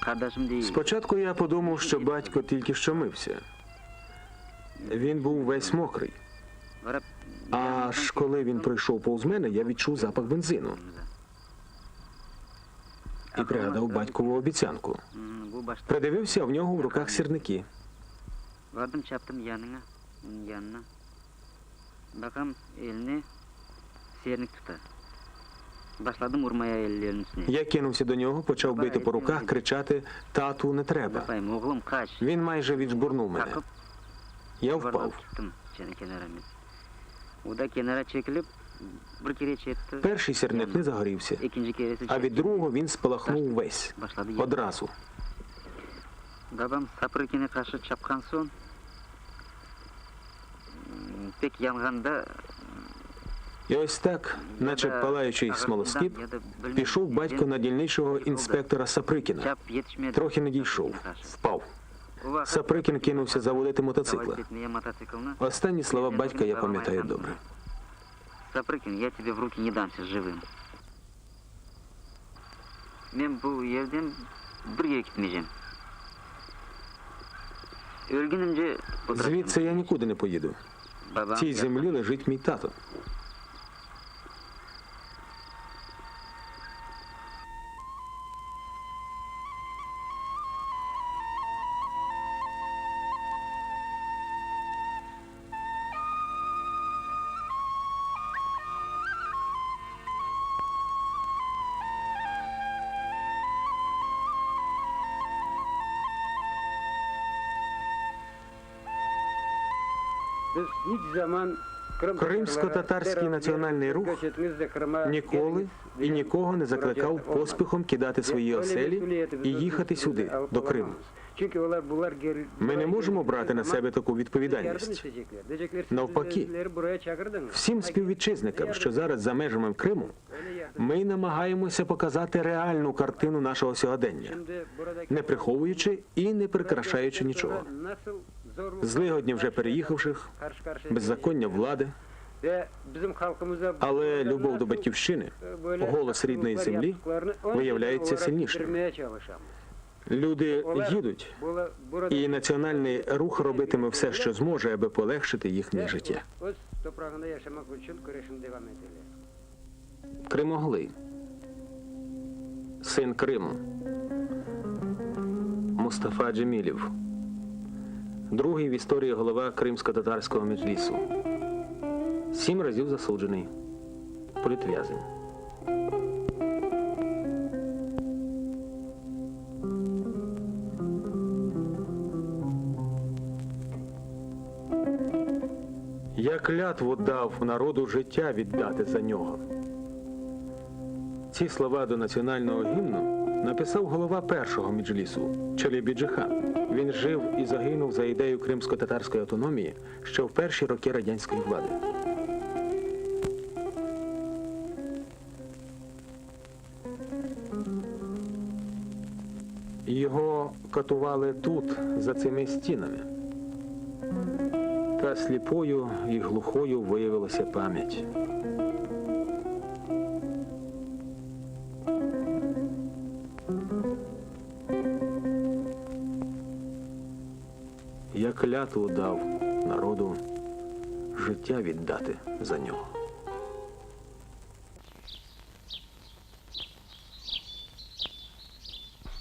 кардашым дей. Спочатку я подумав, що батько тільки що мився. Він був весь мокрий. Аж коли він пройшов повз мене, я відчув запах бензину. І пригадав батькову обіцянку. Придивився, а в нього в руках сірники. Бардым, чаптым янына. Бакам элине серник тута. Башладым урмая эллеринин үстүнө. Я кинувся до нього, почав бити по руках, кричати «Тату, не треба». Оглум, кач. Він майже віджбурнув мене. Я впав. Уда кенара чекилип, бир кере четти. Перший сірник не загорівся, а від другого він спалахнув весь. Одразу. Бабам Сапрыкине каршы чапкан соң, пек янганда. І ось так, наче палаючий смолоскип, пішов батько на дільничого інспектора Саприкіна. Трохи не дійшов, впав. Саприкін кинувся заводити мотоцикла. Останні слова батька я пам'ятаю добре. Сапрыкин, я тебе в руки не дамся живым. Мен бул жерден бирге кетмейжем. Өлгенімде... Звідси я нікуди не поїду. В цій землі лежить мій тато. Кримсько-татарський національний рух ніколи і нікого не закликав поспіхом кидати свої оселі і їхати сюди, до Криму. Ми не можемо брати на себе таку відповідальність. Навпаки, всім співвітчизникам, що зараз за межами Криму, ми намагаємося показати реальну картину нашого сьогодення, не приховуючи і не прикрашаючи нічого. Злигодні вже переїхавших, беззаконня влади, але любов до батьківщини, голос рідної землі виявляється сильнішим. Люди їдуть, і національний рух робитиме все, що зможе, аби полегшити їхнє життя. Кримоглий, син Криму, Мустафа Джемілєв, другий в історії голова Кримсько-татарського меджлісу. 7 разів засуджений, політв'язень. Я клятву дав народу життя віддати за нього. Ці слова до національного гімну написав голова першого меджлісу Челебі-Джихан. Він жив і загинув за ідею кримсько-татарської автономії ще в перші роки радянської влади. Його катували тут, за цими стінами. Та сліпою і глухою виявилася пам'ять. Я клятву дав народу життя віддати за нього.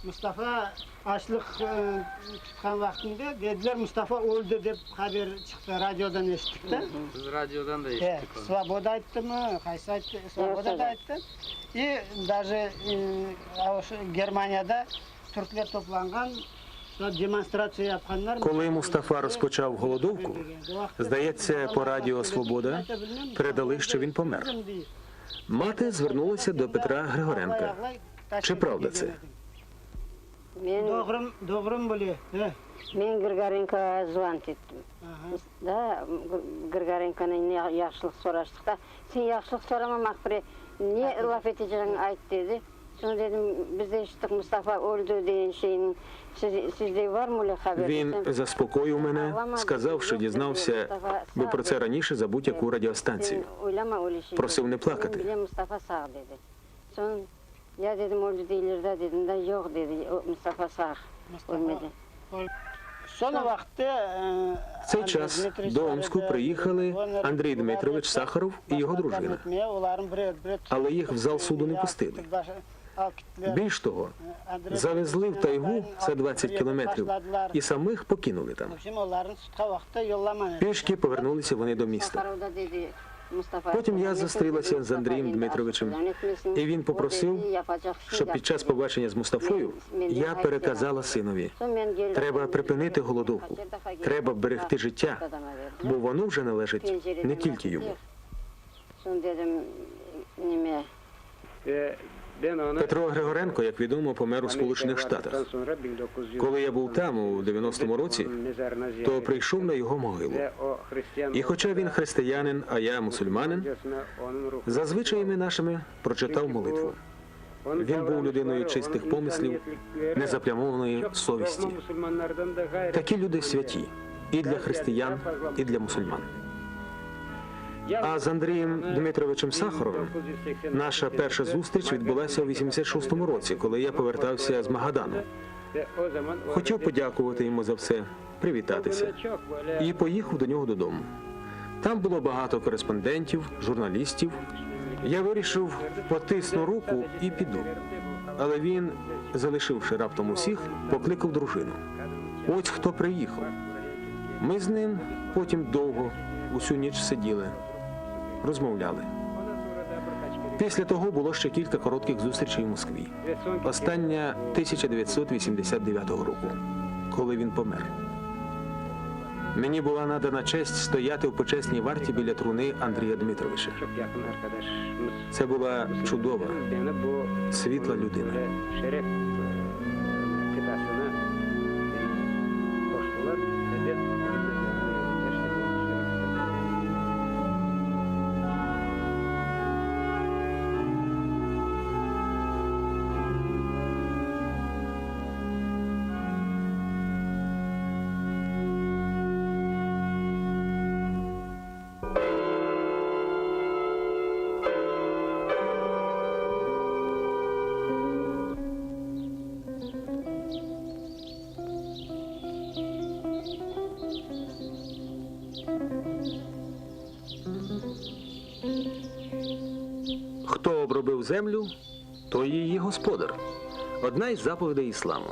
Mustafa açlık tutkan vaktinde dediler Mustafa öldü deyip haber çıktı, radyodan eşittik de. Biz radyodan da eşittik onu. Svoboda ayttı mı, Kaysa ayttı, Svoboda da ayttı. И даже Германияда Türkler toplangan демонстрацию yapkanlar. Коли Мустафа розпочав голодовку, здається, по радіо «Свобода» передали, що він помер. Мати звернулася до Петра Григоренка. Чи правда це? Doğrum böyle. Men Grigorenko звонить ettim. Da Grigorenko'nun yaxshilik so'rashdik da. Sen yaxshilik so'ramamak bir ne laf eteceğini ayt dedi. Sonra dedim biz de işittik Mustafa öldü diyen şeyin. Sizde var mı öyle haber? Він заспокоїв мене, сказав, що дізнався би про це раніше за будь-яку радіостанцію. Просив не плакати. Bile Mustafa sağ dedi. Sonra ya dedim öldü değildir de dedim de yok dedi. Mustafa sağ. Ölmedi. Sonra vakti В цей час до Омску приїхали Андрій Дмитрович Сахаров і його дружина. Але їх в зал суду не пустили. Більш того, завезли в тайгу, це 20 кілометрів, і самих покинули там. Пішки повернулися вони до міста. Потім я зустрілася з Андрієм Дмитровичем, і він попросив, щоб під час побачення з Мустафою я переказала синові: треба припинити голодовку, треба берегти життя, бо воно вже належить не тільки йому. Петро Григоренко, як відомо, помер у Сполучених Штатах. Коли я був там у 90-му році, то прийшов на його могилу. І хоча він християнин, а я мусульманин, за звичаями нашими прочитав молитву. Він був людиною чистих помислів, незаплямованої совісті. Такі люди святі і для християн, і для мусульман. А з Андрієм Дмитровичем Сахаровим наша перша зустріч відбулася у 86-му році, коли я повертався з Магадану. Хотів подякувати йому за все, привітатися. І поїхав до нього додому. Там було багато кореспондентів, журналістів. Я вирішив, потисну руку і піду. Але він, залишивши раптом усіх, покликав дружину. Ось хто приїхав. Ми з ним потім довго, усю ніч сиділи, розмовляли. Після того було ще кілька коротких зустрічей в Москві. Остання 1989 року, коли він помер. Мені була надана честь стояти в почесній варті біля труни Андрія Дмитровича. Це була чудова, світла людина. Хто обробив землю, той її господар. Одна із заповідей ісламу.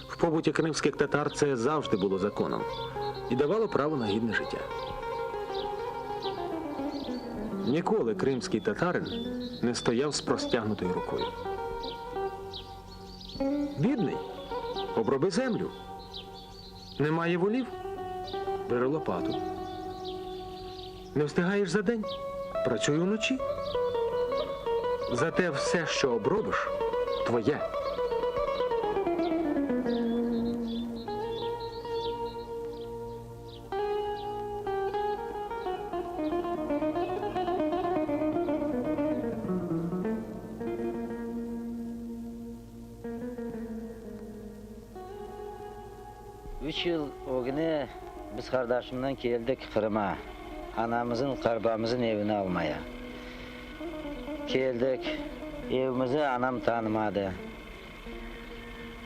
В побуті кримських татар це завжди було законом і давало право на гідне життя. Ніколи кримський татарин не стояв з простягнутою рукою. Бідний, оброби землю. Немає волів? Бери лопату. Не встигаєш за день? Працюй уночі. Зате все, що обробиш, твоє. Üç yıl o güne biz kardeşimden geldik Kırım'a. Anamızın, karbamızın evini almaya. Geldik, evimizi anam tanımadı.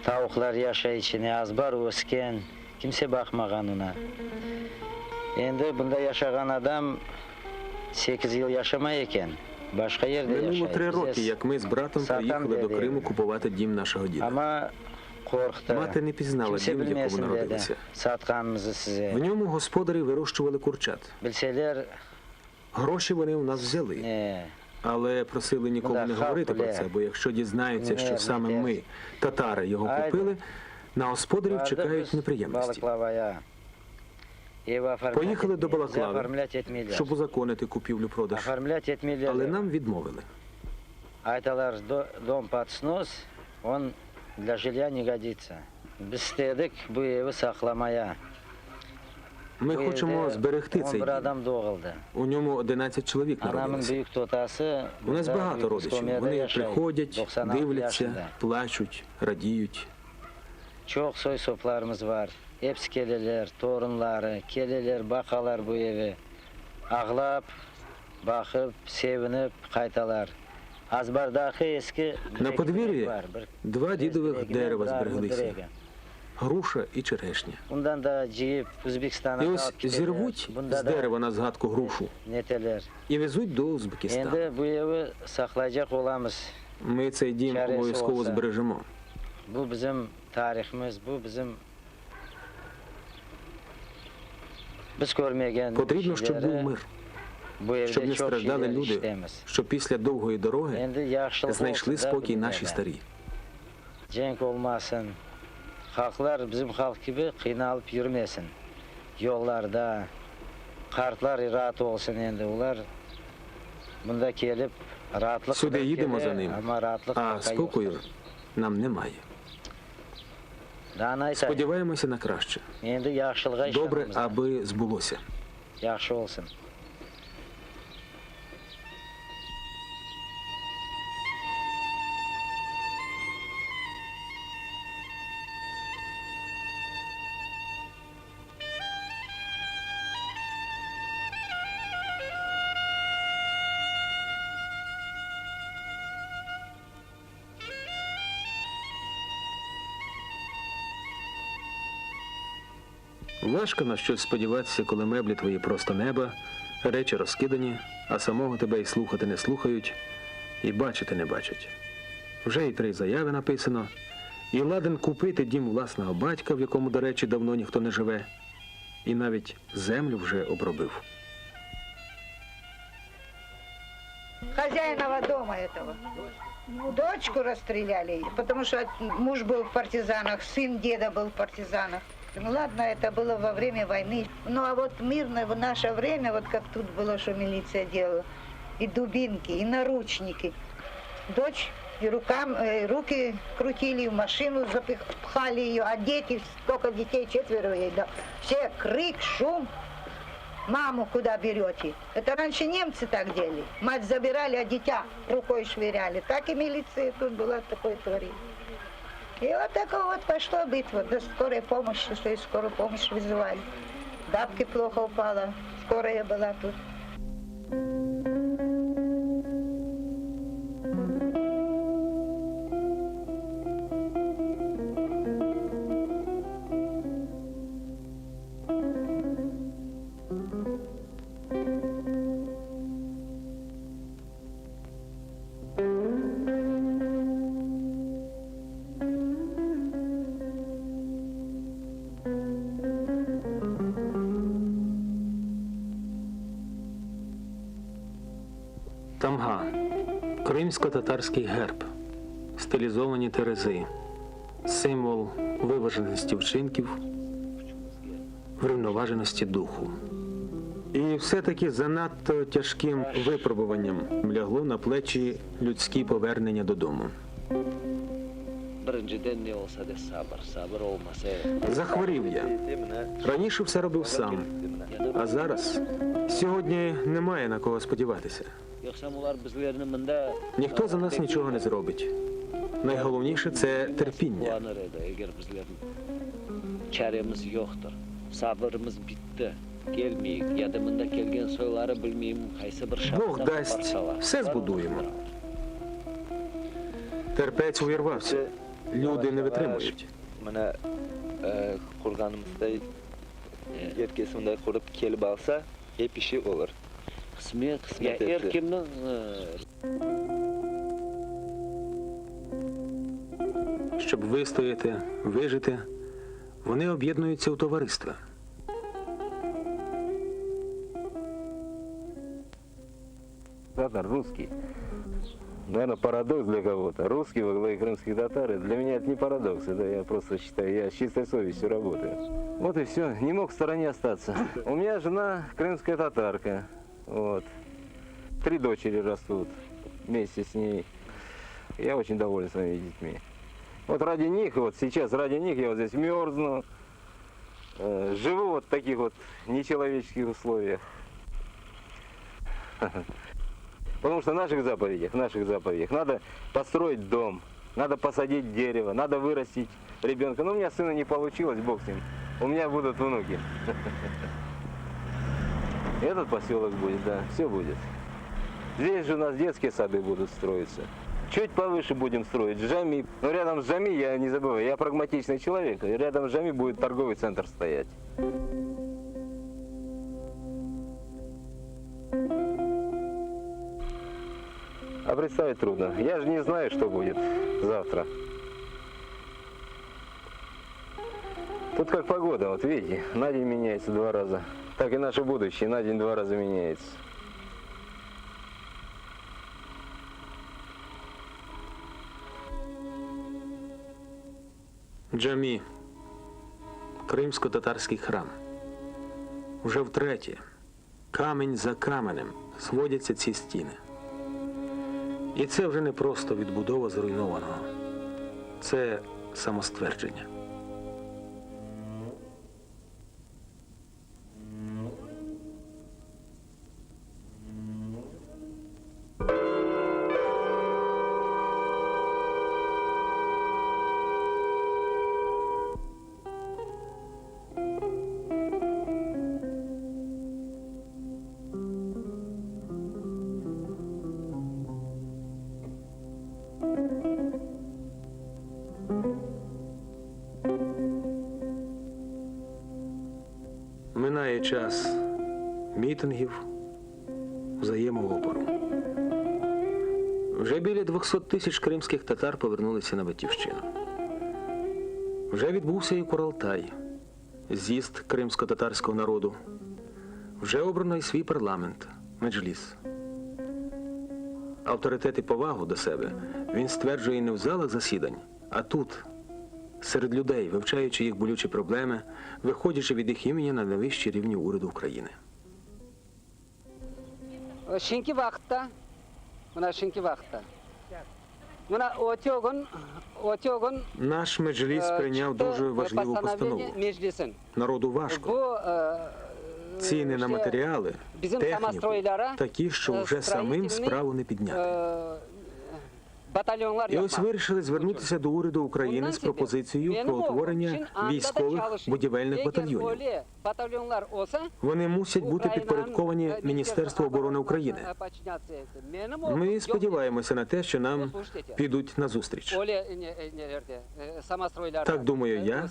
Tavuklar yaşa içine, azbar ösken, kimse bakmagan ona. Endi bunda yaşagan adam 8 yıl yaşamayken, başka yerde Минуло yaşayır. 3 роки, як ми з братом приїхали до Криму купувати дім нашого діда. Ama korktu. Мати не пізнала Kimse дім, в якому bilmesin dedi. народилися. Satkanımızı size. В ньому господарі вирощували курчат. Bilseler Гроші вони у нас взяли. Але просили нікому не говорити про це, бо якщо дізнаються, що саме ми, татари, його купили, на господарів чекають неприємності. Поїхали до Балаклави, щоб узаконити купівлю-продаж, але нам відмовили. Айталар дом под снос, он для жилья не годится. Biz istedik bu evi saklamaya. Ми хочемо зберегти цей 11 дім. адам doğuldu. У ньому 11 чоловік Anamın народилося. büyük totası У нас burada багато Büyük родичів. İskomya'da Вони yaşaydı. приходять, 96 дивляться, yaşında. плачуть, радіють. Çok soy soplarımız var. Hepsi keleler, torunları, keleler, bakalar bu evi. Ağlap, bakıp, sevinip kaytalar. Azbardaki eski На подвір'ї var. Bir 2 дідових direk, дерева bir armut збереглися. direk. Груша і черешня. Bundan da ciyip Özbekistan'a І alıp ось giderler. зірвуть Bunda з da дерева на згадку грушу neteler. і везуть до Узбекистану. Endi bu evi saklayacak olamız. Ми цей дім Чаресі обов'язково olsa. збережемо. Bu bizim tarihimiz, bu bizim biz görmegen Потрібно, щоб був şeyleri мир, bu evde щоб не çok страждали şeyler люди, işlemiz. щоб після довгої дороги Endi yaxshilik знайшли olsun da спокій bu наші dünyada. старі. Cenk olmasın. Halklar bizim halk gibi kıynalıp yürümesin. Yollarda kartlar rahat olsun endi. Ular bunda gelip rahatlık Сюди da їдемо за gelir, ним, ama rahatlık а hakkı спокою yoktur. нам немає. Daha ne aytayın? Сподіваємося на краще. Endi yaxşılığa Добре, işlememiz. аби збулося. Yaxşı olsun. Важко на щось сподіватися, коли меблі твої просто неба, речі розкидані, а самого тебе і слухати не слухають, і бачити не бачать. Вже і 3 заяви написано, і ладен купити дім власного батька, в якому, до речі, давно ніхто не живе, і навіть землю вже обробив. Хозяинова дома этого. Дочку расстреляли, потому что муж был в партизанах, сын деда был в партизанах. Ну ладно, это было во время войны. Ну а вот мирное в наше время, вот как тут было, что милиция делала, и дубинки, и наручники. Дочь и руки крутили, в машину запихали ее, а дети, сколько детей, 4 ей, да, все крик, шум. Маму куда берете? Это раньше немцы так делали. Мать забирали, а дитя рукой швыряли. Так и милиция тут была, такое творила. И вот такое вот пошла битва. До скорой помощи, что и скорую помощь вызывали. Бабке плохо упала, скорая была тут. Тамга – кримсько-татарський герб, стилізовані терези, символ виваженості вчинків, врівноваженості духу. І все-таки занадто тяжким випробуванням лягло на плечі людські повернення додому. Birinciden ne olsa da sabır, sabır olmasa. Захворів я. Раніше все робив сам, а зараз сьогодні немає на кого сподіватися. Yoksa bunlar bizlerini mında Ніхто за нас нічого не зробить. Найголовніше – це терпіння. Kullanır edi, eğer bizlerin çaremiz yoktur. Sabırımız bitti. Gelmeyik. Ya da mında kelgen soyları bilmeyim, kaysı bir şartta Бог дасть, varsalar. все збудуємо. Терпець увірвався. Люди не витримують. Mana qurganimizda erkesimda qurib kelib alsa, hep işi olur. Kısmet, ya etti. erkimnin Щоб вистояти, вижити, вони об'єднуються у товариства. Татар русский. Наверное, парадокс для кого-то. Русский во главе крымских татар. Для меня это не парадокс. Это я просто считаю, я с чистой совестью работаю. Вот и все. Не мог в стороне остаться. У меня жена крымская татарка. Вот. 3 дочери растут вместе с ней. Я очень доволен своими детьми. Вот ради них, вот сейчас ради них я вот здесь мерзну. живу вот в таких вот нечеловеческих условиях. Потому что в наших заповедях надо построить дом, надо посадить дерево, надо вырастить ребенка. Но у меня сына не получилось, бог с ним. У меня будут внуки. Этот поселок будет, да, все будет. Здесь же у нас детские сады будут строиться. Чуть повыше будем строить Джами. Но рядом с Джами, я не забываю, я прагматичный человек. Рядом с Джами будет торговый центр стоять. А представить трудно. Я же не знаю, что будет завтра. Тут как погода, вот видите, на день меняется 2 раза. Так и наше будущее на день 2 раза меняется. Джамі – кримсько-татарський храм. Вже втретє, камінь за каменем зводяться ці стіни. І це вже не просто відбудова зруйнованого. Це самоствердження. Минає час мітингів, взаємоопору. Вже біля 200 тисяч кримських татар повернулися на Батьківщину. Вже відбувся і Курултай, з'їзд кримсько-татарського народу. Вже обрано і свій парламент – Меджліс. Авторитет і повагу до себе він стверджує не в залах засідань, а тут, серед людей, вивчаючи їх болючі проблеми, виходячи від їх імені на найвищі рівні уряду України. Шинки вақытта, Наш Меджліс прийняв дуже важливу постанову. Народу важко. Ціни на матеріали, техніку такі, що вже самим справу не підняти. І ось вирішили звернутися до уряду України з пропозицією про утворення військових будівельних батальйонів. Вони мусять бути підпорядковані Міністерству оборони України. Ми сподіваємося на те, що нам підуть назустріч. Так думаю я,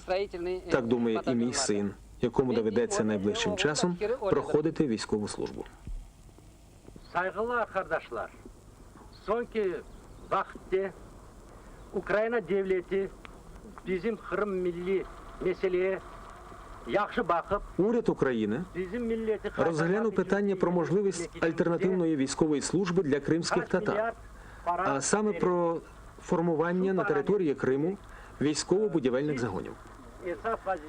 так думає і мій син, якому доведеться найближчим часом проходити військову службу. Saygılar kardeşler. Sonki vakitte Ukrayna devleti bizim Kırım milli meseleye yaxşı bakıp Уряд України розглянув питання про можливість альтернативної військової служби для кримських татар, а саме про формування на території Криму військово-будівельних загонів.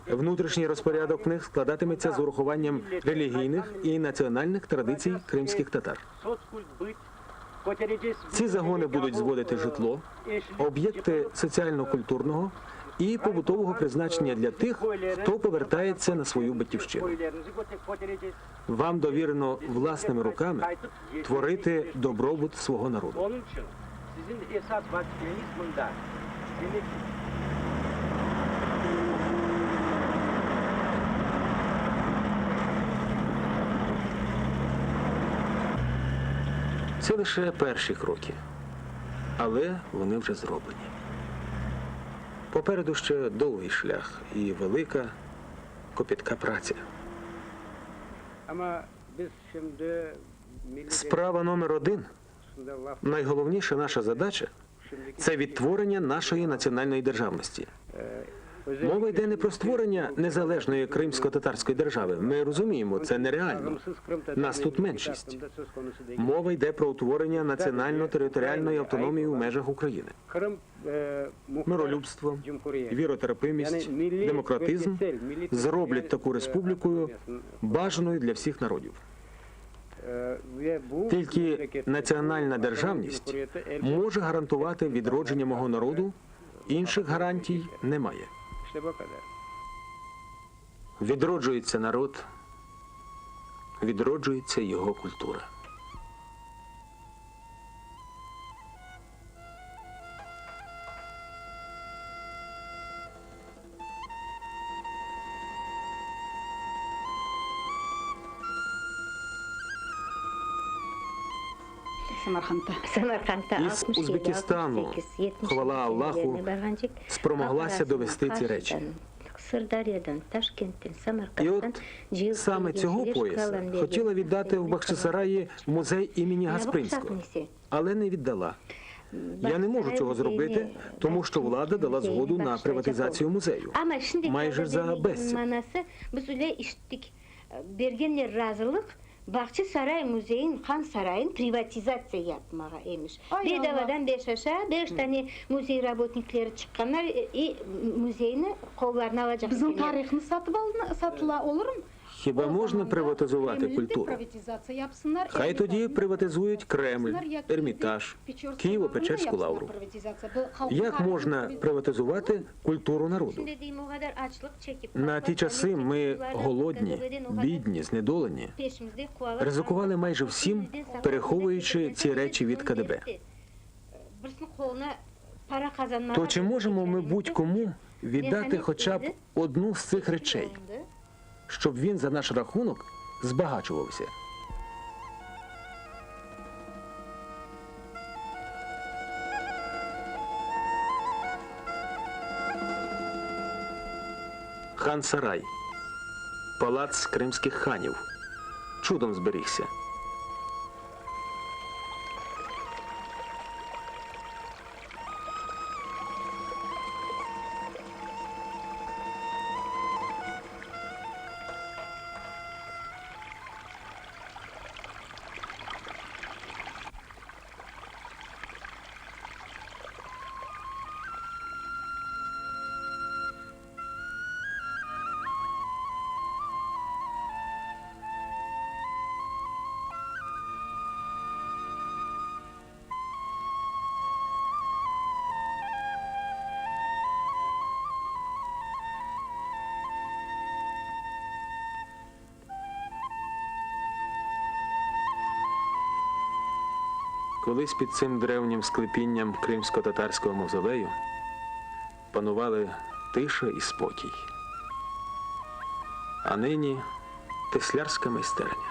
Внутрішній розпорядок в них складатиметься з урахуванням релігійних і національних традицій кримських татар. Ці загони будуть зводити житло, об'єкти соціально-культурного і побутового призначення для тих, хто повертається на свою батьківщину. Вам довірено власними руками творити добробут свого народу. Це лише перші кроки, але вони вже зроблені. Попереду ще довгий шлях і велика, копітка праця. Справа номер 1, найголовніша наша задача – це відтворення нашої національної державності. Мова йде не про створення незалежної кримсько-татарської держави. Ми розуміємо, це нереально. Нас тут меншість. Мова йде про утворення національно-територіальної автономії у межах України. Миролюбство, віротерпимість, демократизм зроблять таку республікою бажаною для всіх народів. Тільки національна державність може гарантувати відродження мого народу, інших гарантій немає. Відроджується народ, відроджується його культура. Із Узбекистану, хвала Аллаху, спромоглася довести ці речі. І от саме цього пояса хотіла віддати в Бахчисараї музей імені Гаспринського, але не віддала. Я не можу цього зробити, тому що влада дала згоду на приватизацію музею. Майже за безцінь. Бахчисарай музейін, хан сарайын приватизация yapmağa emiş. Bedavadan 5 aşağı 5 tane muzey работниклері çıkanlar muzeyini kollarına alacak. Bizim tarihini satıla olur mu? Хіба можна приватизувати культуру? Хай тоді приватизують Кремль, Ермітаж, Києво-Печерську лавру. Як можна приватизувати культуру народу? На ті часи ми голодні, бідні, знедолені, ризикували майже всім, переховуючи ці речі від КДБ. То чи можемо ми будь-кому віддати хоча б одну з цих речей, щоб він за наш рахунок збагачувався? Хан-Сарай. Палац кримських ханів. Чудом зберігся. Колись під цим древнім склепінням кримсько-татарського мавзолею панували тиша і спокій. А нині теслярська майстерня.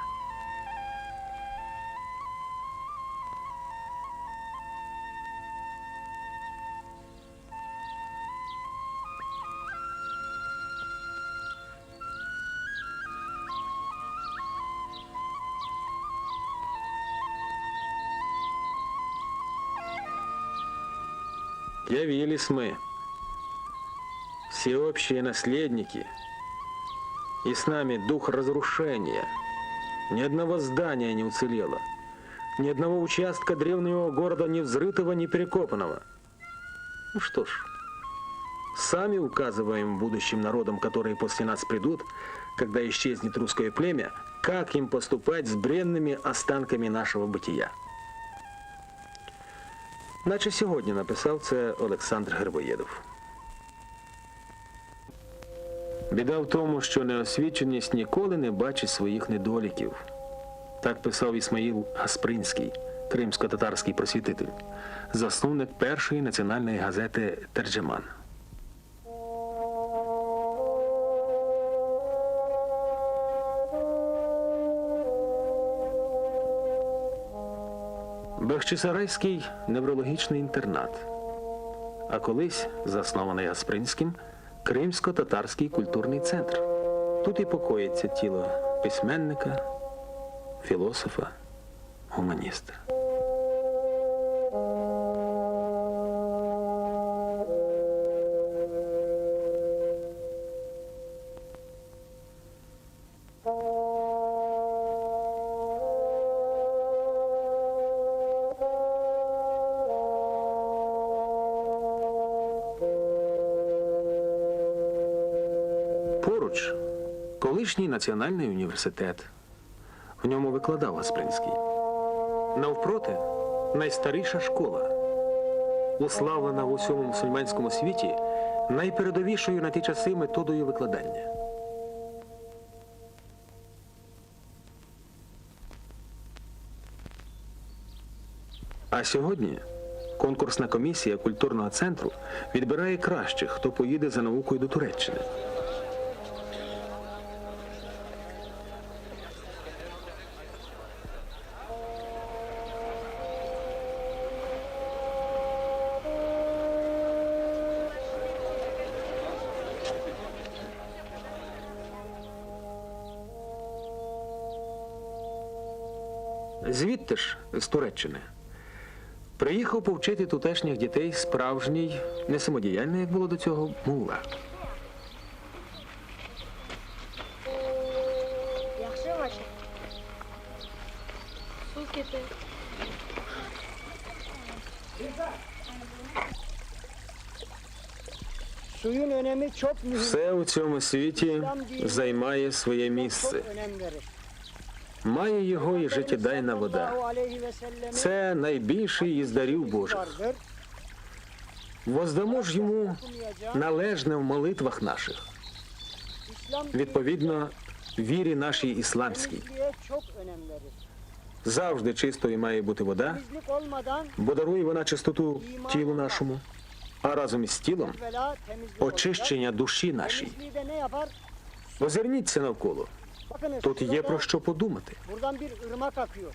Явились мы, всеобщие наследники, и с нами дух разрушения. Ни одного здания не уцелело, ни одного участка древнего города не взрытого, не перекопанного. Ну что ж, сами указываем будущим народам, которые после нас придут, когда исчезнет русское племя, как им поступать с бренными останками нашего бытия. Наче сьогодні написав це Олександр Грибоєдов. Біда в тому, що неосвіченість ніколи не бачить своїх недоліків. Так писав Ісмаїл Гаспринський, кримсько-татарський просвітитель, засновник першої національної газети «Терджеман». Бахчисарайський неврологічний інтернат, а колись, заснований Гаспринським, Кримсько-татарський культурний центр. Тут і покоїться тіло письменника, філософа, гуманіста. Поруч колишній національний університет. В ньому викладав Гаспринський. Навпроти найстаріша школа, уславлена в усьому мусульманському світі найпередовішою на ті часи методою викладання. А сьогодні конкурсна комісія культурного центру відбирає кращих, хто поїде за наукою до Туреччини. Звідти ж, з Туреччини, приїхав повчити тутешніх дітей справжній, не самодіяльний, як було до цього, мулла. Suyun önemi çok mühim. Все у цьому світі займає своє місце. Має його і життєдайна вода. Це найбільший із дарів Божих. Воздамо ж йому належне в молитвах наших. Відповідно, вірі нашій ісламській. Çok önem verir. Завжди чистою має бути вода, Temizlik olmadan бо дарує вона чистоту тілу нашому, а разом із тілом evvela temizlik очищення душі нашій. Temizliği de ne yapar? Озирніться навколо. Bakınız Тут є şurada- про що подумати. Buradan bir ırmak akıyor.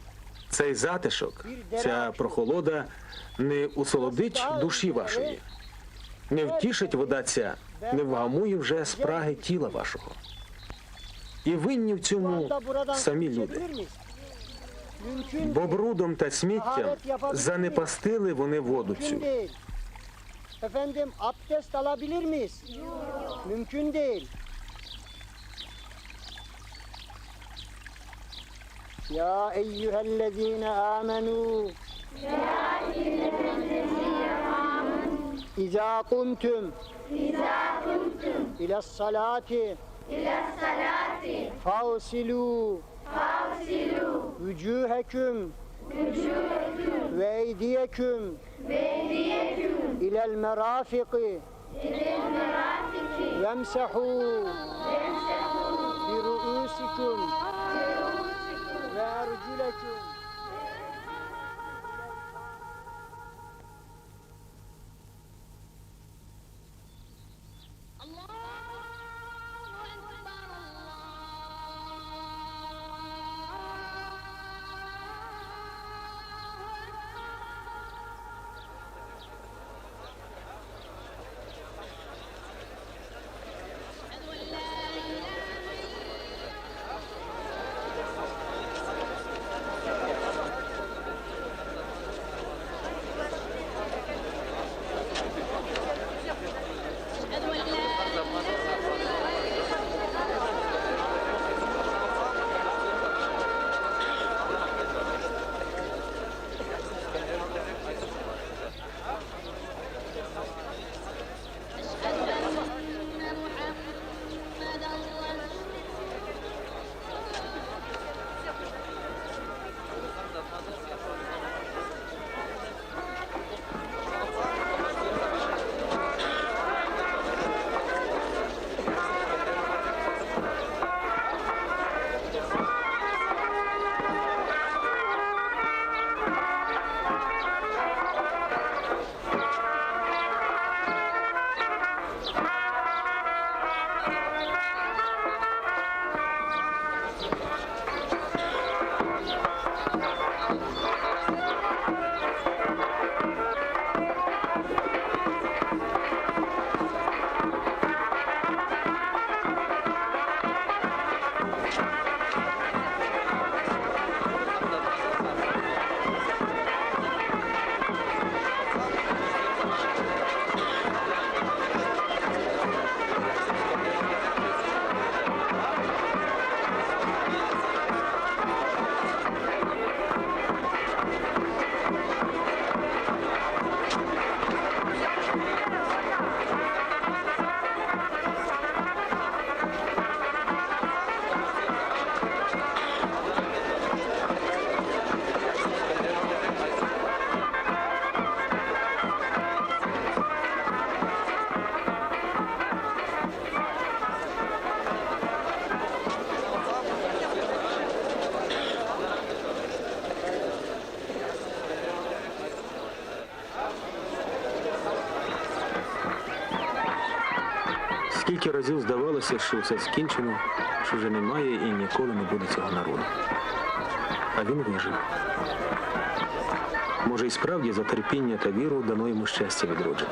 Цей затишок, ця прохолода не усолодить душі вашої. Не втішить вода ця, не вгамує вже спраги тіла вашого. І винні в цьому самі люди. Bilir miyiz? Mümkün Бо брудом та сміттям занепастили вони воду Mümkün цю. değil. Efendim abdest alabilir miyiz? Mümkün değil. Ya eyyühellezine amenu. İzâ kumtum. İlas salati. Fağsilû. Vücûheküm. Ve eydiyeküm. İlel merafiki. Yemsehû. Bi ru'usikum. Ve ercüleküm. Скільки разів здавалося, що все скінчено, що вже немає і ніколи не буде цього народу. А він вижив. Може, і справді за терпіння та віру дано йому щастя відродження.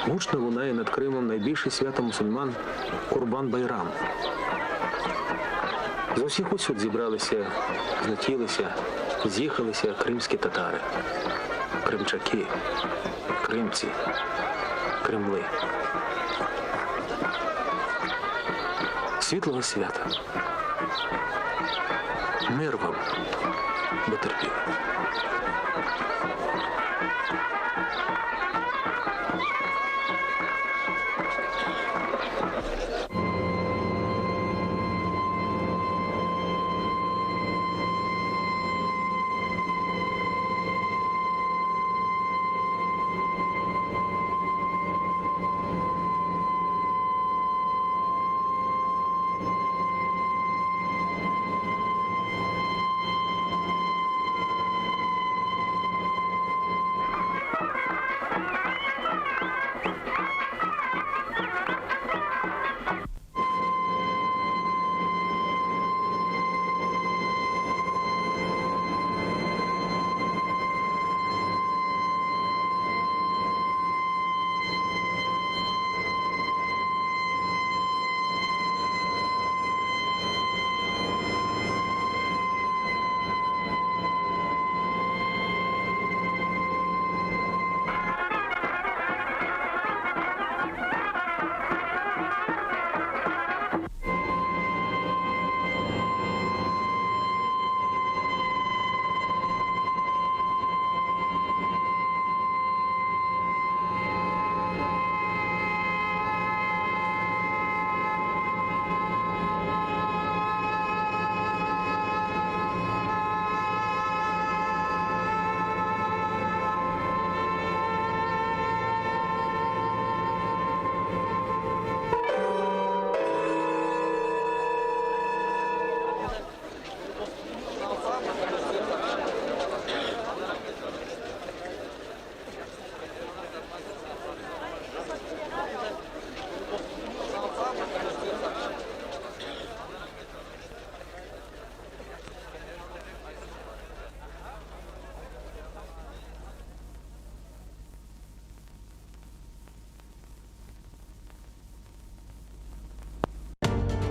Гучно лунає над Кримом найбільше свято мусульман Курбан-Байрам. З усіх усюд зібралися, злетілися, з'їхалися кримські татари, кримчаки, кримці, кремли. Світлого свята. Мир вам, дотерпів.